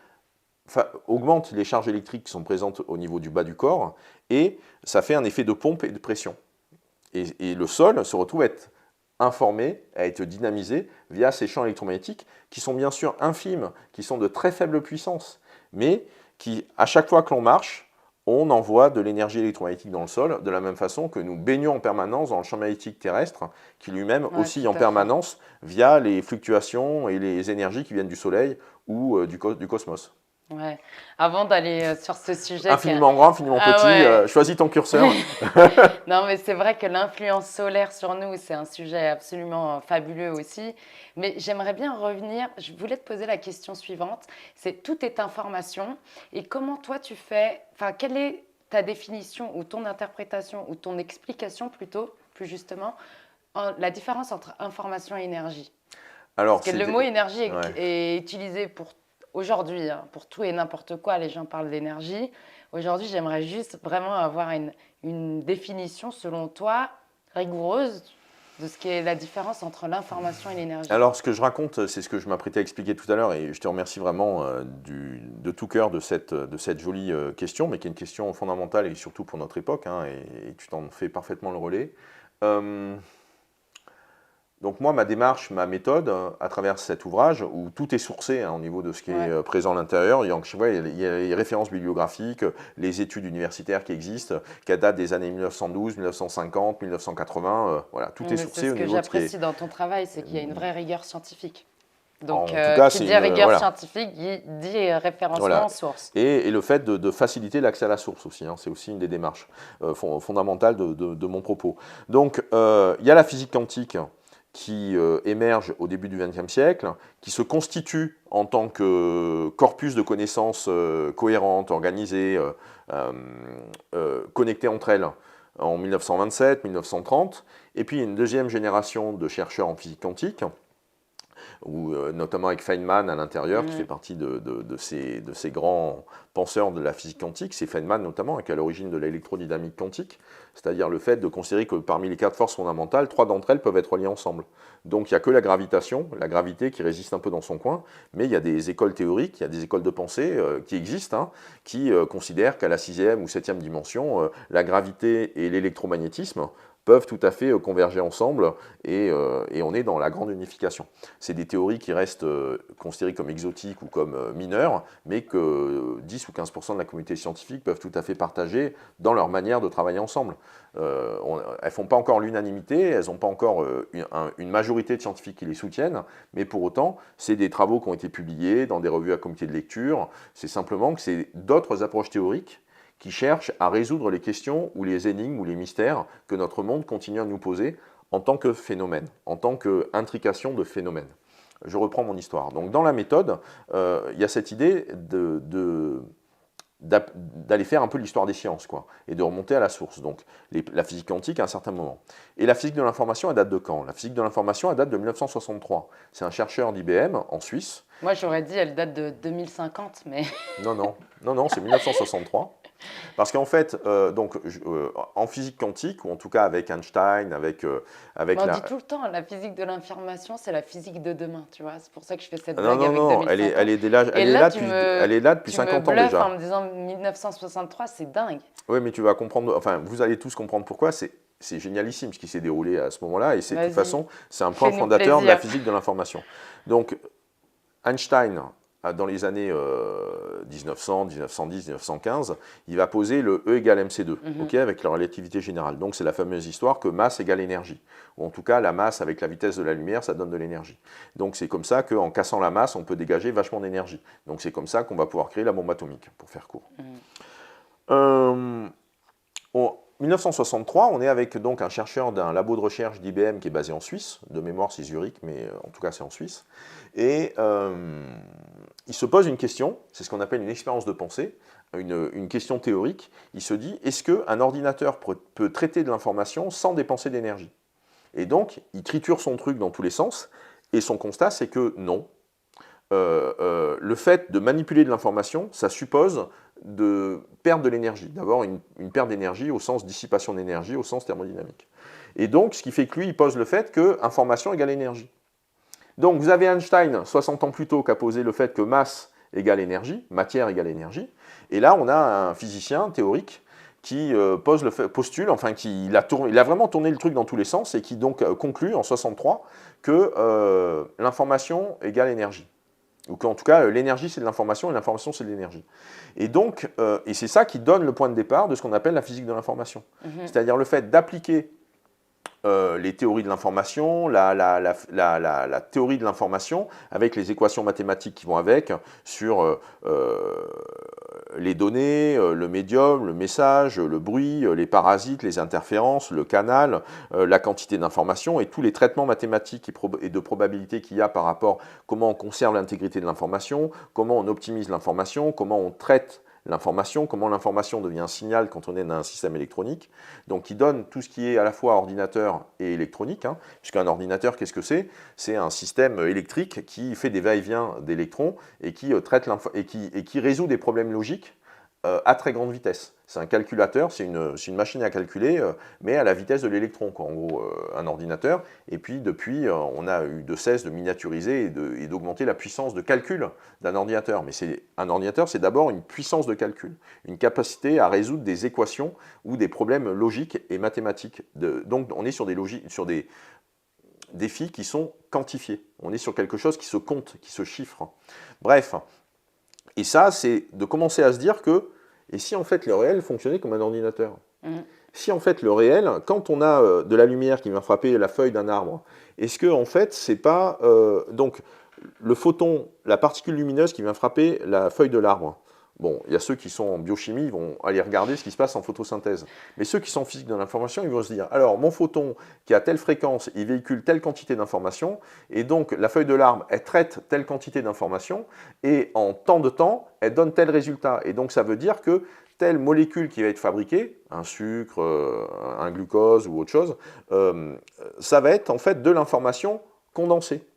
augmente les charges électriques qui sont présentes au niveau du bas du corps, et ça fait un effet de pompe et de pression. Et le sol se retrouve à être informé, à être dynamisé via ces champs électromagnétiques qui sont bien sûr infimes, qui sont de très faible puissance, mais qui, à chaque fois que l'on marche, on envoie de l'énergie électromagnétique dans le sol, de la même façon que nous baignons en permanence dans le champ magnétique terrestre, qui lui-même oscille en permanence via les fluctuations et les énergies qui viennent du Soleil ou du cosmos. Ouais. Avant d'aller sur ce sujet. Infiniment grand, infiniment petit, ouais. choisis ton curseur. Non, mais c'est vrai que l'influence solaire sur nous, c'est un sujet absolument fabuleux aussi. Mais j'aimerais bien revenir, je voulais te poser la question suivante, c'est tout est information. Et comment toi tu fais, enfin, quelle est ta définition ou ton interprétation ou ton explication plutôt, plus justement, la différence entre information et énergie? Alors, parce que le mot énergie est utilisé pour aujourd'hui, hein, pour tout et n'importe quoi, les gens parlent d'énergie. Aujourd'hui, j'aimerais juste vraiment avoir une définition, selon toi, rigoureuse de ce qu'est la différence entre l'information et l'énergie. Alors, ce que je raconte, c'est ce que je m'apprêtais à expliquer tout à l'heure, et je te remercie vraiment de tout cœur de cette jolie question, mais qui est une question fondamentale, et surtout pour notre époque, hein, et tu t'en fais parfaitement le relais. Donc moi, ma démarche, ma méthode, à travers cet ouvrage, où tout est sourcé au niveau de ce qui est présent à l'intérieur, il y a les références bibliographiques, les études universitaires qui existent, qui datent des années 1912, 1950, 1980, voilà, tout est sourcé au niveau de ce qui est... Ce que j'apprécie dans ton travail, c'est qu'il y a une vraie rigueur scientifique. Donc, en tout cas, qui dit rigueur scientifique dit référencement en source. Et le fait de faciliter l'accès à la source aussi, hein, c'est aussi une des démarches fondamentales de mon propos. Donc, il y a la physique quantique qui émerge au début du XXe siècle, qui se constitue en tant que corpus de connaissances cohérentes, organisées, connectées entre elles en 1927, 1930, et puis une deuxième génération de chercheurs en physique quantique, notamment avec Feynman à l'intérieur, qui fait partie de ces grands penseurs de la physique quantique. C'est Feynman notamment qui est à l'origine de l'électrodynamique quantique, c'est-à-dire le fait de considérer que parmi les 4 forces fondamentales, 3 d'entre elles peuvent être reliées ensemble. Donc il n'y a que la gravitation, la gravité qui résiste un peu dans son coin, mais il y a des écoles théoriques, il y a des écoles de pensée qui existent, qui considèrent qu'à la 6e ou 7e dimension, la gravité et l'électromagnétisme peuvent tout à fait converger ensemble et on est dans la grande unification. C'est des théories qui restent considérées comme exotiques ou comme mineures, mais que 10 ou 15% de la communauté scientifique peuvent tout à fait partager dans leur manière de travailler ensemble. Elles ne font pas encore l'unanimité, elles n'ont pas encore une majorité de scientifiques qui les soutiennent, mais pour autant, c'est des travaux qui ont été publiés dans des revues à comité de lecture. C'est simplement que c'est d'autres approches théoriques qui cherchent à résoudre les questions ou les énigmes ou les mystères que notre monde continue à nous poser en tant que phénomène, en tant qu'intrication de phénomènes. Je reprends mon histoire. Donc dans la méthode, il y a cette idée d'aller faire un peu l'histoire des sciences, quoi, et de remonter à la source, donc la physique quantique à un certain moment. Et la physique de l'information, elle date de quand? La physique de l'information, elle date de 1963. C'est un chercheur d'IBM en Suisse. Moi, j'aurais dit elle date de 2050, mais... Non, c'est 1963. Parce qu'en fait, en physique quantique, ou en tout cas avec Einstein, avec on dit tout le temps, la physique de l'information, c'est la physique de demain, tu vois. C'est pour ça que je fais cette blague non, avec non, 2050. elle est là depuis 50 ans déjà. En me disant 1963, c'est dingue. Oui, mais tu vas comprendre, enfin, vous allez tous comprendre pourquoi. C'est génialissime ce qui s'est déroulé à ce moment-là, et de toute façon, c'est un point fondateur de la physique de l'information. Donc, Einstein, dans les années 1900, 1910, 1915, il va poser le E égale mc2, avec la relativité générale. Donc c'est la fameuse histoire que masse égale énergie. Ou en tout cas, la masse avec la vitesse de la lumière, ça donne de l'énergie. Donc c'est comme ça qu'en cassant la masse, on peut dégager vachement d'énergie. Donc c'est comme ça qu'on va pouvoir créer la bombe atomique, pour faire court. En 1963, on est avec donc un chercheur d'un labo de recherche d'IBM qui est basé en Suisse, de mémoire c'est Zurich, mais en tout cas c'est en Suisse, et il se pose une question, c'est ce qu'on appelle une expérience de pensée, une question théorique. Il se dit, est-ce qu'un ordinateur peut traiter de l'information sans dépenser d'énergie? Et donc, il triture son truc dans tous les sens, et son constat c'est que non. Le fait de manipuler de l'information, ça suppose de perdre de l'énergie, d'avoir une perte d'énergie au sens dissipation d'énergie, au sens thermodynamique. Et donc, ce qui fait que lui, il pose le fait que information égale énergie. Donc, vous avez Einstein, 60 ans plus tôt, qui a posé le fait que masse égale énergie, matière égale énergie. Et là, on a un physicien théorique qui postule, enfin, il a vraiment tourné le truc dans tous les sens et qui donc conclut en 63 que l'information égale énergie. Ou qu'en tout cas, l'énergie, c'est de l'information et l'information, c'est de l'énergie. Et donc, et c'est ça qui donne le point de départ de ce qu'on appelle la physique de l'information. C'est-à-dire le fait d'appliquer les théories de l'information, la théorie de l'information, avec les équations mathématiques qui vont avec, sur les données, le médium, le message, le bruit, les parasites, les interférences, le canal, la quantité d'informations et tous les traitements mathématiques et de probabilité qu'il y a par rapport à comment on conserve l'intégrité de l'information, comment on optimise l'information, comment on traite l'information, comment l'information devient un signal quand on est dans un système électronique, donc qui donne tout ce qui est à la fois ordinateur et électronique, puisqu'un ordinateur, qu'est-ce que c'est? C'est un système électrique qui fait des va-et-vient d'électrons et qui traite et qui résout des problèmes logiques à très grande vitesse. C'est un calculateur, c'est une machine à calculer, mais à la vitesse de l'électron, quoi, en gros, un ordinateur. Et puis, depuis, on a eu de cesse de miniaturiser et d'augmenter la puissance de calcul d'un ordinateur. Mais un ordinateur, c'est d'abord une puissance de calcul, une capacité à résoudre des équations ou des problèmes logiques et mathématiques. Donc, on est sur des défis qui sont quantifiés. On est sur quelque chose qui se compte, qui se chiffre. Bref. Et ça, c'est de commencer à se dire que, et si en fait le réel fonctionnait comme un ordinateur? Si en fait le réel, quand on a de la lumière qui vient frapper la feuille d'un arbre, est-ce que en fait c'est pas donc le photon, la particule lumineuse qui vient frapper la feuille de l'arbre, Bon, il y a ceux qui sont en biochimie, ils vont aller regarder ce qui se passe en photosynthèse. Mais ceux qui sont en physique de l'information, ils vont se dire, alors mon photon qui a telle fréquence, il véhicule telle quantité d'informations, et donc la feuille de l'arbre, elle traite telle quantité d'informations, et en tant de temps, elle donne tel résultat. Et donc ça veut dire que telle molécule qui va être fabriquée, un sucre, un glucose ou autre chose, ça va être en fait de l'information condensée.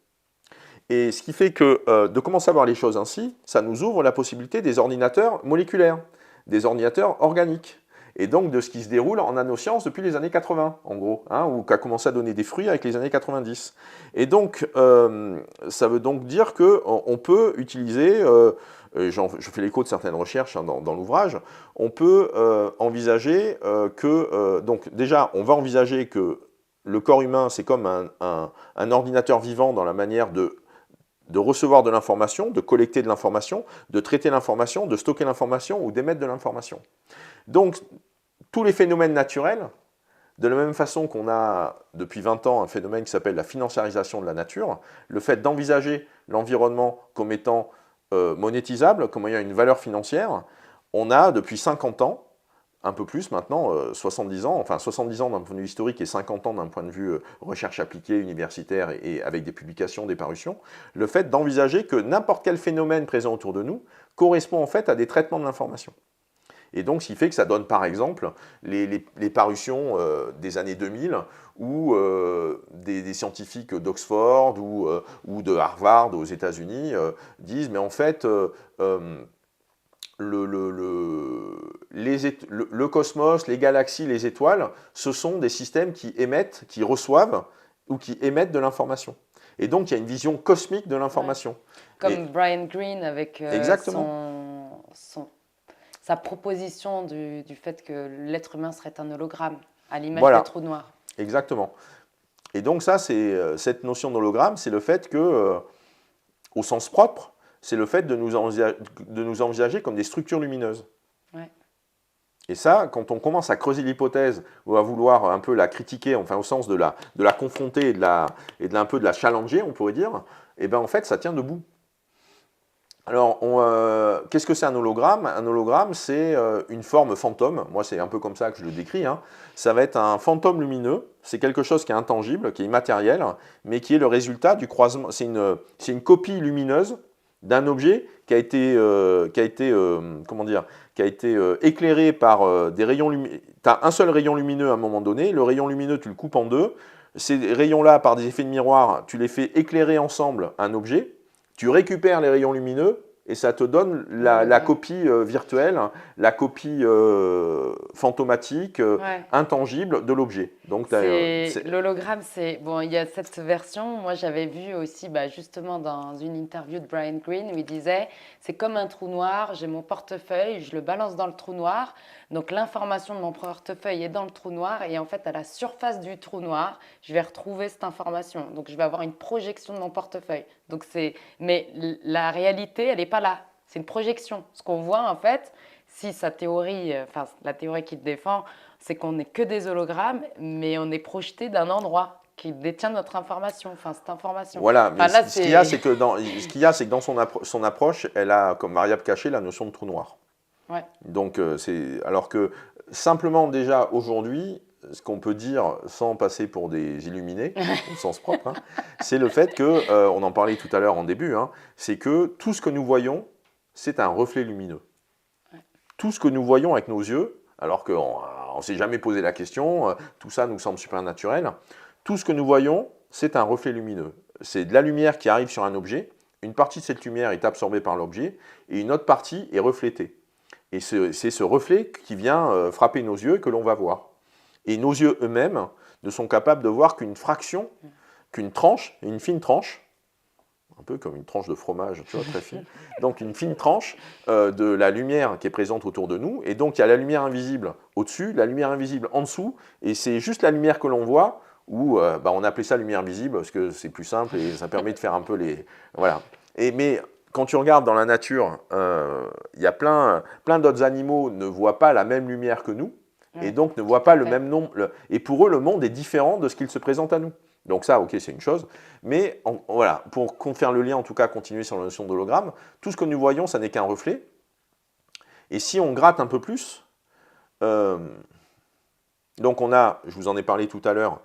Et ce qui fait que de commencer à voir les choses ainsi, ça nous ouvre la possibilité des ordinateurs moléculaires, des ordinateurs organiques. Et donc de ce qui se déroule en nanosciences depuis les années 80, en gros, hein, ou qui a commencé à donner des fruits avec les années 90. Et donc, ça veut donc dire qu'on peut utiliser, je fais l'écho de certaines recherches hein, dans l'ouvrage, on peut envisager donc déjà, on va envisager que le corps humain, c'est comme un ordinateur vivant dans la manière de recevoir de l'information, de collecter de l'information, de traiter l'information, de stocker l'information ou d'émettre de l'information. Donc, tous les phénomènes naturels, de la même façon qu'on a depuis 20 ans un phénomène qui s'appelle la financiarisation de la nature, le fait d'envisager l'environnement comme étant monétisable, comme ayant une valeur financière, on a depuis 50 ans, un peu plus maintenant, 70 ans, enfin 70 ans d'un point de vue historique et 50 ans d'un point de vue recherche appliquée, universitaire et avec des publications, des parutions, le fait d'envisager que n'importe quel phénomène présent autour de nous correspond en fait à des traitements de l'information. Et donc, ce qui fait que ça donne par exemple les parutions des années 2000 où des scientifiques d'Oxford ou de Harvard aux États-Unis disent mais en fait le cosmos, les galaxies, les étoiles, ce sont des systèmes qui émettent, qui reçoivent ou qui émettent de l'information. Et donc, il y a une vision cosmique de l'information. Ouais. Comme Et, Brian Greene avec sa proposition du fait que l'être humain serait un hologramme, à l'image des trous noirs. Exactement. Et donc ça, cette notion d'hologramme, c'est le fait que, au sens propre, c'est le fait de nous envisager comme des structures lumineuses. Ouais. Et ça, quand on commence à creuser l'hypothèse ou à vouloir un peu la critiquer, enfin au sens de la confronter et un peu de la challenger, on pourrait dire, et bien en fait, ça tient debout. Alors, qu'est-ce que c'est un hologramme? Un hologramme, c'est une forme fantôme. Moi, c'est un peu comme ça que je le décris. Hein. Ça va être un fantôme lumineux. C'est quelque chose qui est intangible, qui est immatériel, mais qui est le résultat du croisement. C'est une copie lumineuse d'un objet qui a été éclairé par des rayons lumineux. Tu as un seul rayon lumineux à un moment donné. Le rayon lumineux, tu le coupes en deux. Ces rayons-là, par des effets de miroir, tu les fais éclairer ensemble un objet. Tu récupères les rayons lumineux et ça te donne la copie virtuelle, la copie fantomatique, intangible de l'objet. Donc l'hologramme, bon, il y a cette version. Moi, j'avais vu aussi, justement, dans une interview de Brian Greene où il disait c'est comme un trou noir. J'ai mon portefeuille, je le balance dans le trou noir. Donc l'information de mon portefeuille est dans le trou noir et en fait à la surface du trou noir, je vais retrouver cette information. Donc je vais avoir une projection de mon portefeuille. Mais la réalité, elle n'est pas là. C'est une projection. Ce qu'on voit en fait, si sa théorie, la théorie qu'il défend, c'est qu'on n'est que des hologrammes, mais on est projeté d'un endroit qui détient notre information, cette information. Voilà, mais ce qu'il y a, c'est que dans son approche, elle a comme variable cachée la notion de trou noir. Ouais. Donc, alors que simplement déjà aujourd'hui, ce qu'on peut dire sans passer pour des illuminés, au sens propre, hein, c'est le fait que, on en parlait tout à l'heure en début, hein, c'est que tout ce que nous voyons, c'est un reflet lumineux. Ouais. Tout ce que nous voyons avec nos yeux, alors qu'on ne s'est jamais posé la question, tout ça nous semble super naturel, tout ce que nous voyons, c'est un reflet lumineux. C'est de la lumière qui arrive sur un objet, une partie de cette lumière est absorbée par l'objet, et une autre partie est reflétée. Et c'est ce reflet qui vient frapper nos yeux et que l'on va voir. Et nos yeux eux-mêmes ne sont capables de voir qu'une fraction, qu'une tranche, une fine tranche, un peu comme une tranche de fromage, tu vois, très fine. Donc une fine tranche de la lumière qui est présente autour de nous. Et donc il y a la lumière invisible au-dessus, la lumière invisible en dessous. Et c'est juste la lumière que l'on voit, où on appelait ça lumière visible parce que c'est plus simple et ça permet de faire un peu les... Voilà. Mais quand tu regardes dans la nature, il y a plein d'autres animaux ne voient pas la même lumière que nous, et donc ne voient pas le même nombre. Et pour eux, le monde est différent de ce qu'il se présente à nous. Donc ça, ok, c'est une chose. Mais voilà, pour faire le lien, en tout cas, continuer sur la notion d'hologramme, tout ce que nous voyons, ça n'est qu'un reflet. Et si on gratte un peu plus, euh, donc on a, je vous en ai parlé tout à l'heure,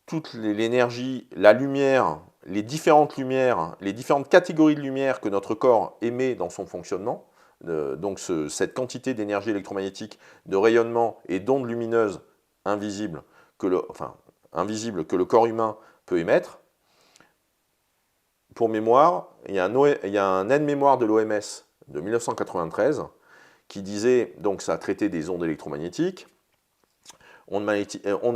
toute l'énergie, la lumière, les différentes lumières, les différentes catégories de lumière que notre corps émet dans son fonctionnement. Donc cette quantité d'énergie électromagnétique, de rayonnement et d'ondes lumineuses invisibles invisibles que le corps humain peut émettre. Pour mémoire, il y a un aide-mémoire de l'OMS de 1993 qui disait, donc ça traitait des ondes électromagnétiques, ondes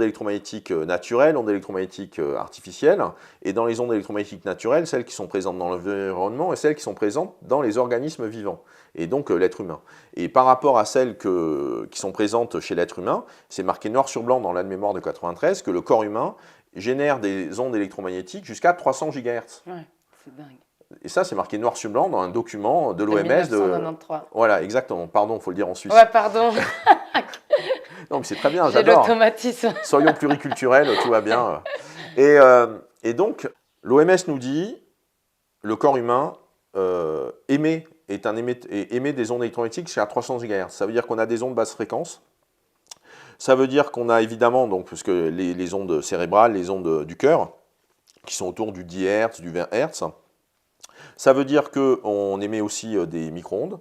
électromagnétiques naturelles, ondes électromagnétiques artificielles, et dans les ondes électromagnétiques naturelles, celles qui sont présentes dans l'environnement et celles qui sont présentes dans les organismes vivants, et donc l'être humain. Et par rapport à celles qui sont présentes chez l'être humain, c'est marqué noir sur blanc dans l'aide-mémoire de 93 que le corps humain génère des ondes électromagnétiques jusqu'à 300 GHz. Ouais, c'est dingue. Et ça, c'est marqué noir sur blanc dans un document de De l'OMS. 1993. Voilà, exactement. Pardon, il faut le dire en Suisse. Ouais, pardon, Non, mais c'est très bien, j'ai j'adore. l'automatisme. Soyons pluriculturels, tout va bien. Et donc, l'OMS nous dit, le corps humain émet des ondes électromagnétiques jusqu'à 300 GHz. Ça veut dire qu'on a des ondes basse fréquence. Ça veut dire qu'on a évidemment, donc, parce que les ondes cérébrales, les ondes du cœur, qui sont autour du 10 Hz, du 20 Hz. Ça veut dire qu'on émet aussi des micro-ondes.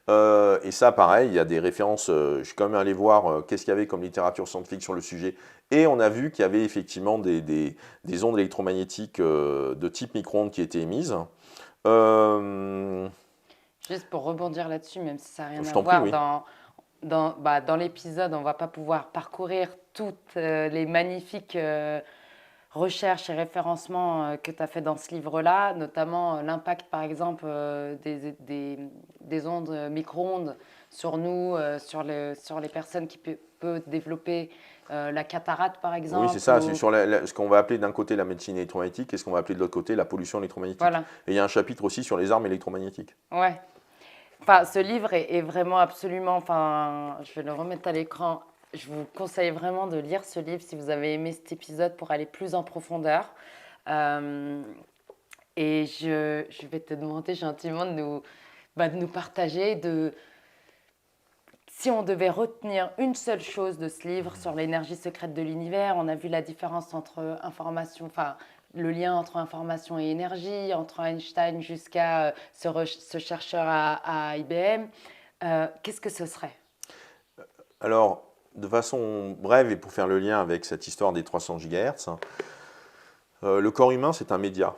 Et ça, pareil, il y a des références. Je suis quand même allé voir qu'est-ce qu'il y avait comme littérature scientifique sur le sujet. Et on a vu qu'il y avait effectivement des ondes électromagnétiques de type micro-ondes qui étaient émises. Euh, Juste pour rebondir là-dessus, même si ça n'a rien je à t'en prie, voir, oui. dans l'épisode, on ne va pas pouvoir parcourir toutes les magnifiques recherches et référencements que tu as fait dans ce livre-là, notamment l'impact, par exemple, des ondes micro-ondes sur nous, sur les personnes qui peuvent développer la cataracte, par Oui, c'est exemple. ça. C'est sur ce qu'on va appeler d'un côté la médecine électromagnétique et ce qu'on va appeler de l'autre côté la pollution électromagnétique. Voilà, Et il y a un chapitre aussi sur les armes électromagnétiques. ouais. Enfin, ce livre est vraiment absolument. Enfin, je vais le remettre à l'écran. Je vous conseille vraiment de lire ce livre si vous avez aimé cet épisode pour aller plus en profondeur. Euh, et je vais te demander gentiment de nous partager si on devait retenir une seule chose de ce livre sur l'énergie secrète de l'univers. On a vu la différence entre information, enfin, le lien entre information et énergie, entre Einstein jusqu'à ce chercheur à IBM. Qu'est-ce que ce serait? Alors, de façon brève et pour faire le lien avec cette histoire des 300 GHz, le corps humain, c'est un média.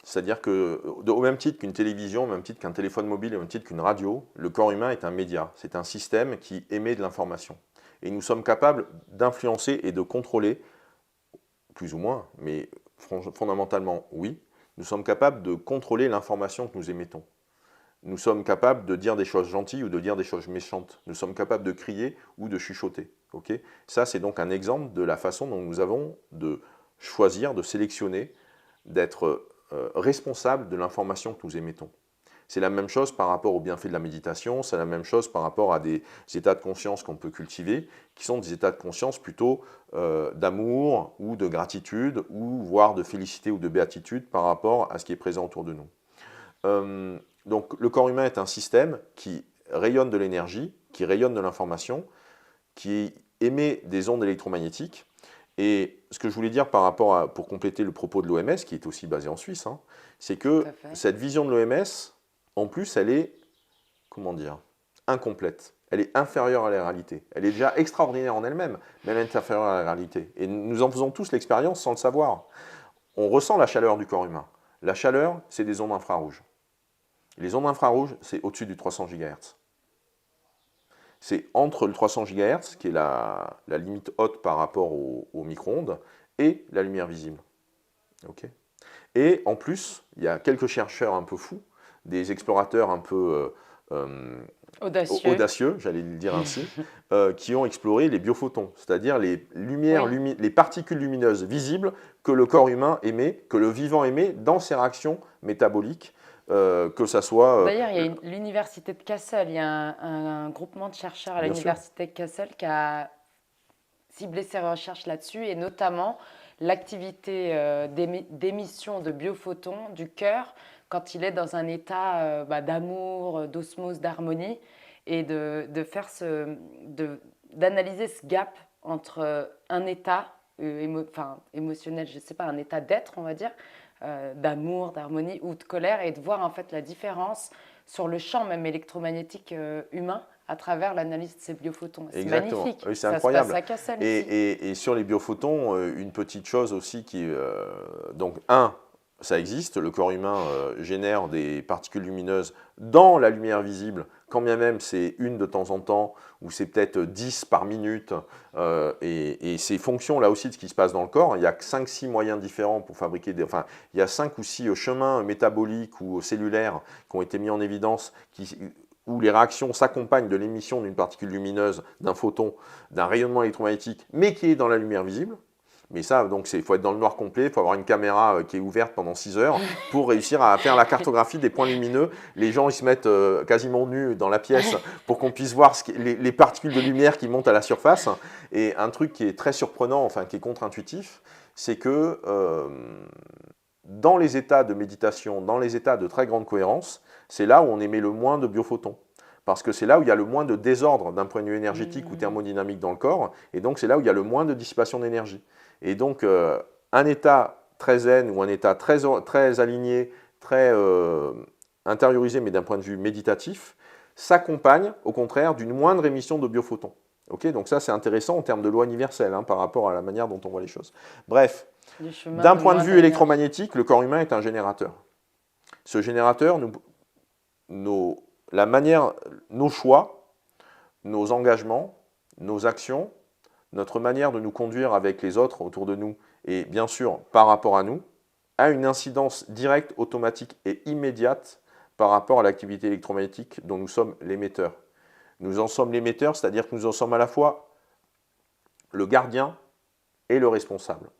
C'est-à-dire que, au même titre qu'une télévision, au même titre qu'un téléphone mobile, au même titre qu'une radio, le corps humain est un média. C'est un système qui émet de l'information. Et nous sommes capables d'influencer et de contrôler, plus ou moins, mais fondamentalement oui, nous sommes capables de contrôler l'information que nous émettons. Nous sommes capables de dire des choses gentilles ou de dire des choses méchantes. Nous sommes capables de crier ou de chuchoter. Okay, ça, c'est donc un exemple de la façon dont nous avons de choisir, de sélectionner, d'être responsable de l'information que nous émettons. C'est la même chose par rapport au bienfait de la méditation, c'est la même chose par rapport à des états de conscience qu'on peut cultiver, qui sont des états de conscience plutôt d'amour ou de gratitude, ou voire de félicité ou de béatitude par rapport à ce qui est présent autour de nous. Donc le corps humain est un système qui rayonne de l'énergie, qui rayonne de l'information, qui émet des ondes électromagnétiques. Et ce que je voulais dire par rapport pour compléter le propos de l'OMS, qui est aussi basé en Suisse, hein, c'est que cette vision de l'OMS, en plus, elle est, comment dire, incomplète. Elle est inférieure à la réalité. Elle est déjà extraordinaire en elle-même, mais elle est inférieure à la réalité. Et nous en faisons tous l'expérience sans le savoir. On ressent la chaleur du corps humain. La chaleur, c'est des ondes infrarouges. Les ondes infrarouges, c'est au-dessus du 300 GHz. C'est entre le 300 GHz, qui est la limite haute par rapport au micro-ondes, et la lumière visible. Okay. Et en plus, il y a quelques chercheurs un peu fous, des explorateurs un peu audacieux, j'allais le dire ainsi, qui ont exploré les biophotons, c'est-à-dire les particules lumineuses visibles que le corps humain émet, que le vivant émet dans ses réactions métaboliques. Que ça soit... D'ailleurs, il y a l'université de Kassel, il y a un groupement de chercheurs à l'université de Kassel qui a ciblé ses recherches là-dessus, et notamment l'activité d'émission de biophotons du cœur quand il est dans un état d'amour, d'osmose, d'harmonie, et d'analyser ce gap entre un état émotionnel, je ne sais pas, un état d'être, on va dire, d'amour, d'harmonie ou de colère, et de voir en fait la différence sur le champ même électromagnétique humain à travers l'analyse de ces biophotons. C'est Exactement. magnifique. Oui, c'est Ça se passe incroyable. à Cassel ici. Et sur les biophotons, une petite chose aussi qui... donc, ça existe, le corps humain génère des particules lumineuses dans la lumière visible, quand bien même c'est une de temps en temps, ou c'est peut-être 10 par minute, et ces fonctions là aussi de ce qui se passe dans le corps, il y a 5-6 moyens différents pour fabriquer des... Enfin, il y a 5 ou 6 chemins métaboliques ou cellulaires qui ont été mis en évidence, où les réactions s'accompagnent de l'émission d'une particule lumineuse, d'un photon, d'un rayonnement électromagnétique, mais qui est dans la lumière visible. Mais ça, donc, il faut être dans le noir complet, il faut avoir une caméra qui est ouverte pendant 6 heures pour réussir à faire la cartographie des points lumineux. Les gens, ils se mettent quasiment nus dans la pièce pour qu'on puisse voir les particules de lumière qui montent à la surface. Et un truc qui est très surprenant, enfin qui est contre-intuitif, c'est que dans les états de méditation, dans les états de très grande cohérence, c'est là où on émet le moins de biophotons. Parce que c'est là où il y a le moins de désordre d'un point de vue énergétique ou thermodynamique dans le corps. Et donc, c'est là où il y a le moins de dissipation d'énergie. Et donc, un état très zen ou un état très aligné, très intériorisé, mais d'un point de vue méditatif, s'accompagne, au contraire, d'une moindre émission de biophotons. Okay, donc ça, c'est intéressant en termes de loi universelle, par rapport à la manière dont on voit les choses. Bref, d'un point de vue électromagnétique, le corps humain est un générateur. Ce générateur, nos choix, nos engagements, nos actions, notre manière de nous conduire avec les autres autour de nous et bien sûr par rapport à nous, a une incidence directe, automatique et immédiate par rapport à l'activité électromagnétique dont nous sommes l'émetteur. Nous en sommes l'émetteur, c'est-à-dire que nous en sommes à la fois le gardien et le responsable.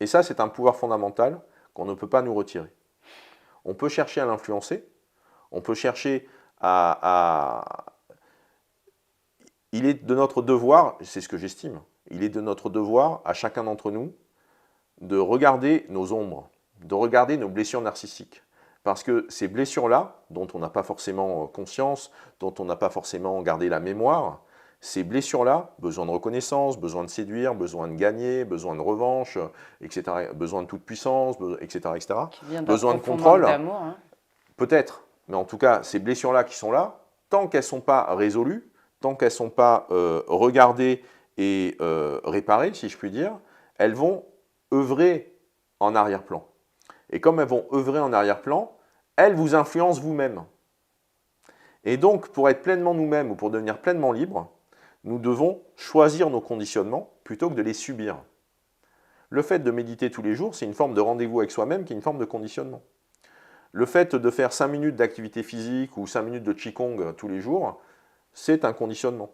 Et ça, c'est un pouvoir fondamental qu'on ne peut pas nous retirer. On peut chercher à l'influencer, on peut chercher Il est de notre devoir, c'est ce que j'estime, il est de notre devoir à chacun d'entre nous de regarder nos ombres, de regarder nos blessures narcissiques. Parce que ces blessures-là, dont on n'a pas forcément conscience, dont on n'a pas forcément gardé la mémoire, ces blessures-là, besoin de reconnaissance, besoin de séduire, besoin de gagner, besoin de revanche, etc., besoin de toute puissance, etc., besoin de contrôle, peut-être, mais en tout cas, ces blessures-là qui sont là, tant qu'elles ne sont pas résolues, tant qu'elles ne sont pas regardées et réparées, si je puis dire, elles vont œuvrer en arrière-plan. Et comme elles vont œuvrer en arrière-plan, elles vous influencent vous-même. Et donc, pour être pleinement nous-mêmes ou pour devenir pleinement libres, nous devons choisir nos conditionnements plutôt que de les subir. Le fait de méditer tous les jours, c'est une forme de rendez-vous avec soi-même qui est une forme de conditionnement. Le fait de faire 5 minutes d'activité physique ou 5 minutes de Qigong tous les jours, c'est un conditionnement.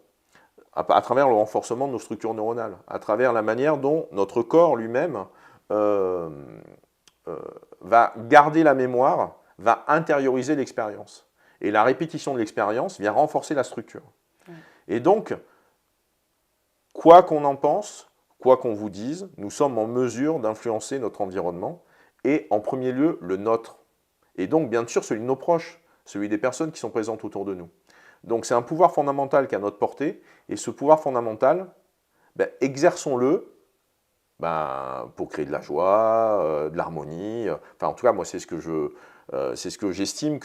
À travers le renforcement de nos structures neuronales, à travers la manière dont notre corps lui-même va garder la mémoire, va intérioriser l'expérience. Et la répétition de l'expérience vient renforcer la structure. Et donc, quoi qu'on en pense, quoi qu'on vous dise, nous sommes en mesure d'influencer notre environnement et en premier lieu le nôtre. Et donc, bien sûr, celui de nos proches, celui des personnes qui sont présentes autour de nous. Donc, c'est un pouvoir fondamental qui est à notre portée. Et ce pouvoir fondamental, exerçons-le pour créer de la joie, de l'harmonie. Enfin, en tout cas, moi, c'est ce que j'estime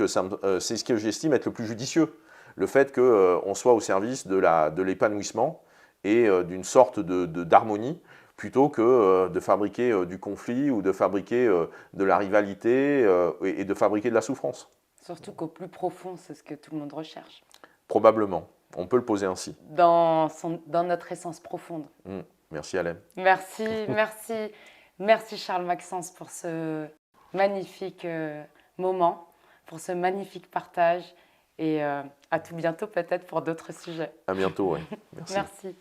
être le plus judicieux. Le fait qu'on soit au service de l'épanouissement et d'une sorte d'harmonie, plutôt que de fabriquer du conflit ou de fabriquer de la rivalité et de fabriquer de la souffrance. Surtout qu'au plus profond, c'est ce que tout le monde recherche. Probablement. On peut le poser ainsi. Dans notre essence profonde. Merci Alain. Merci Charles Maxence pour ce magnifique moment, pour ce magnifique partage et à tout bientôt peut-être pour d'autres sujets. À bientôt, oui. Merci.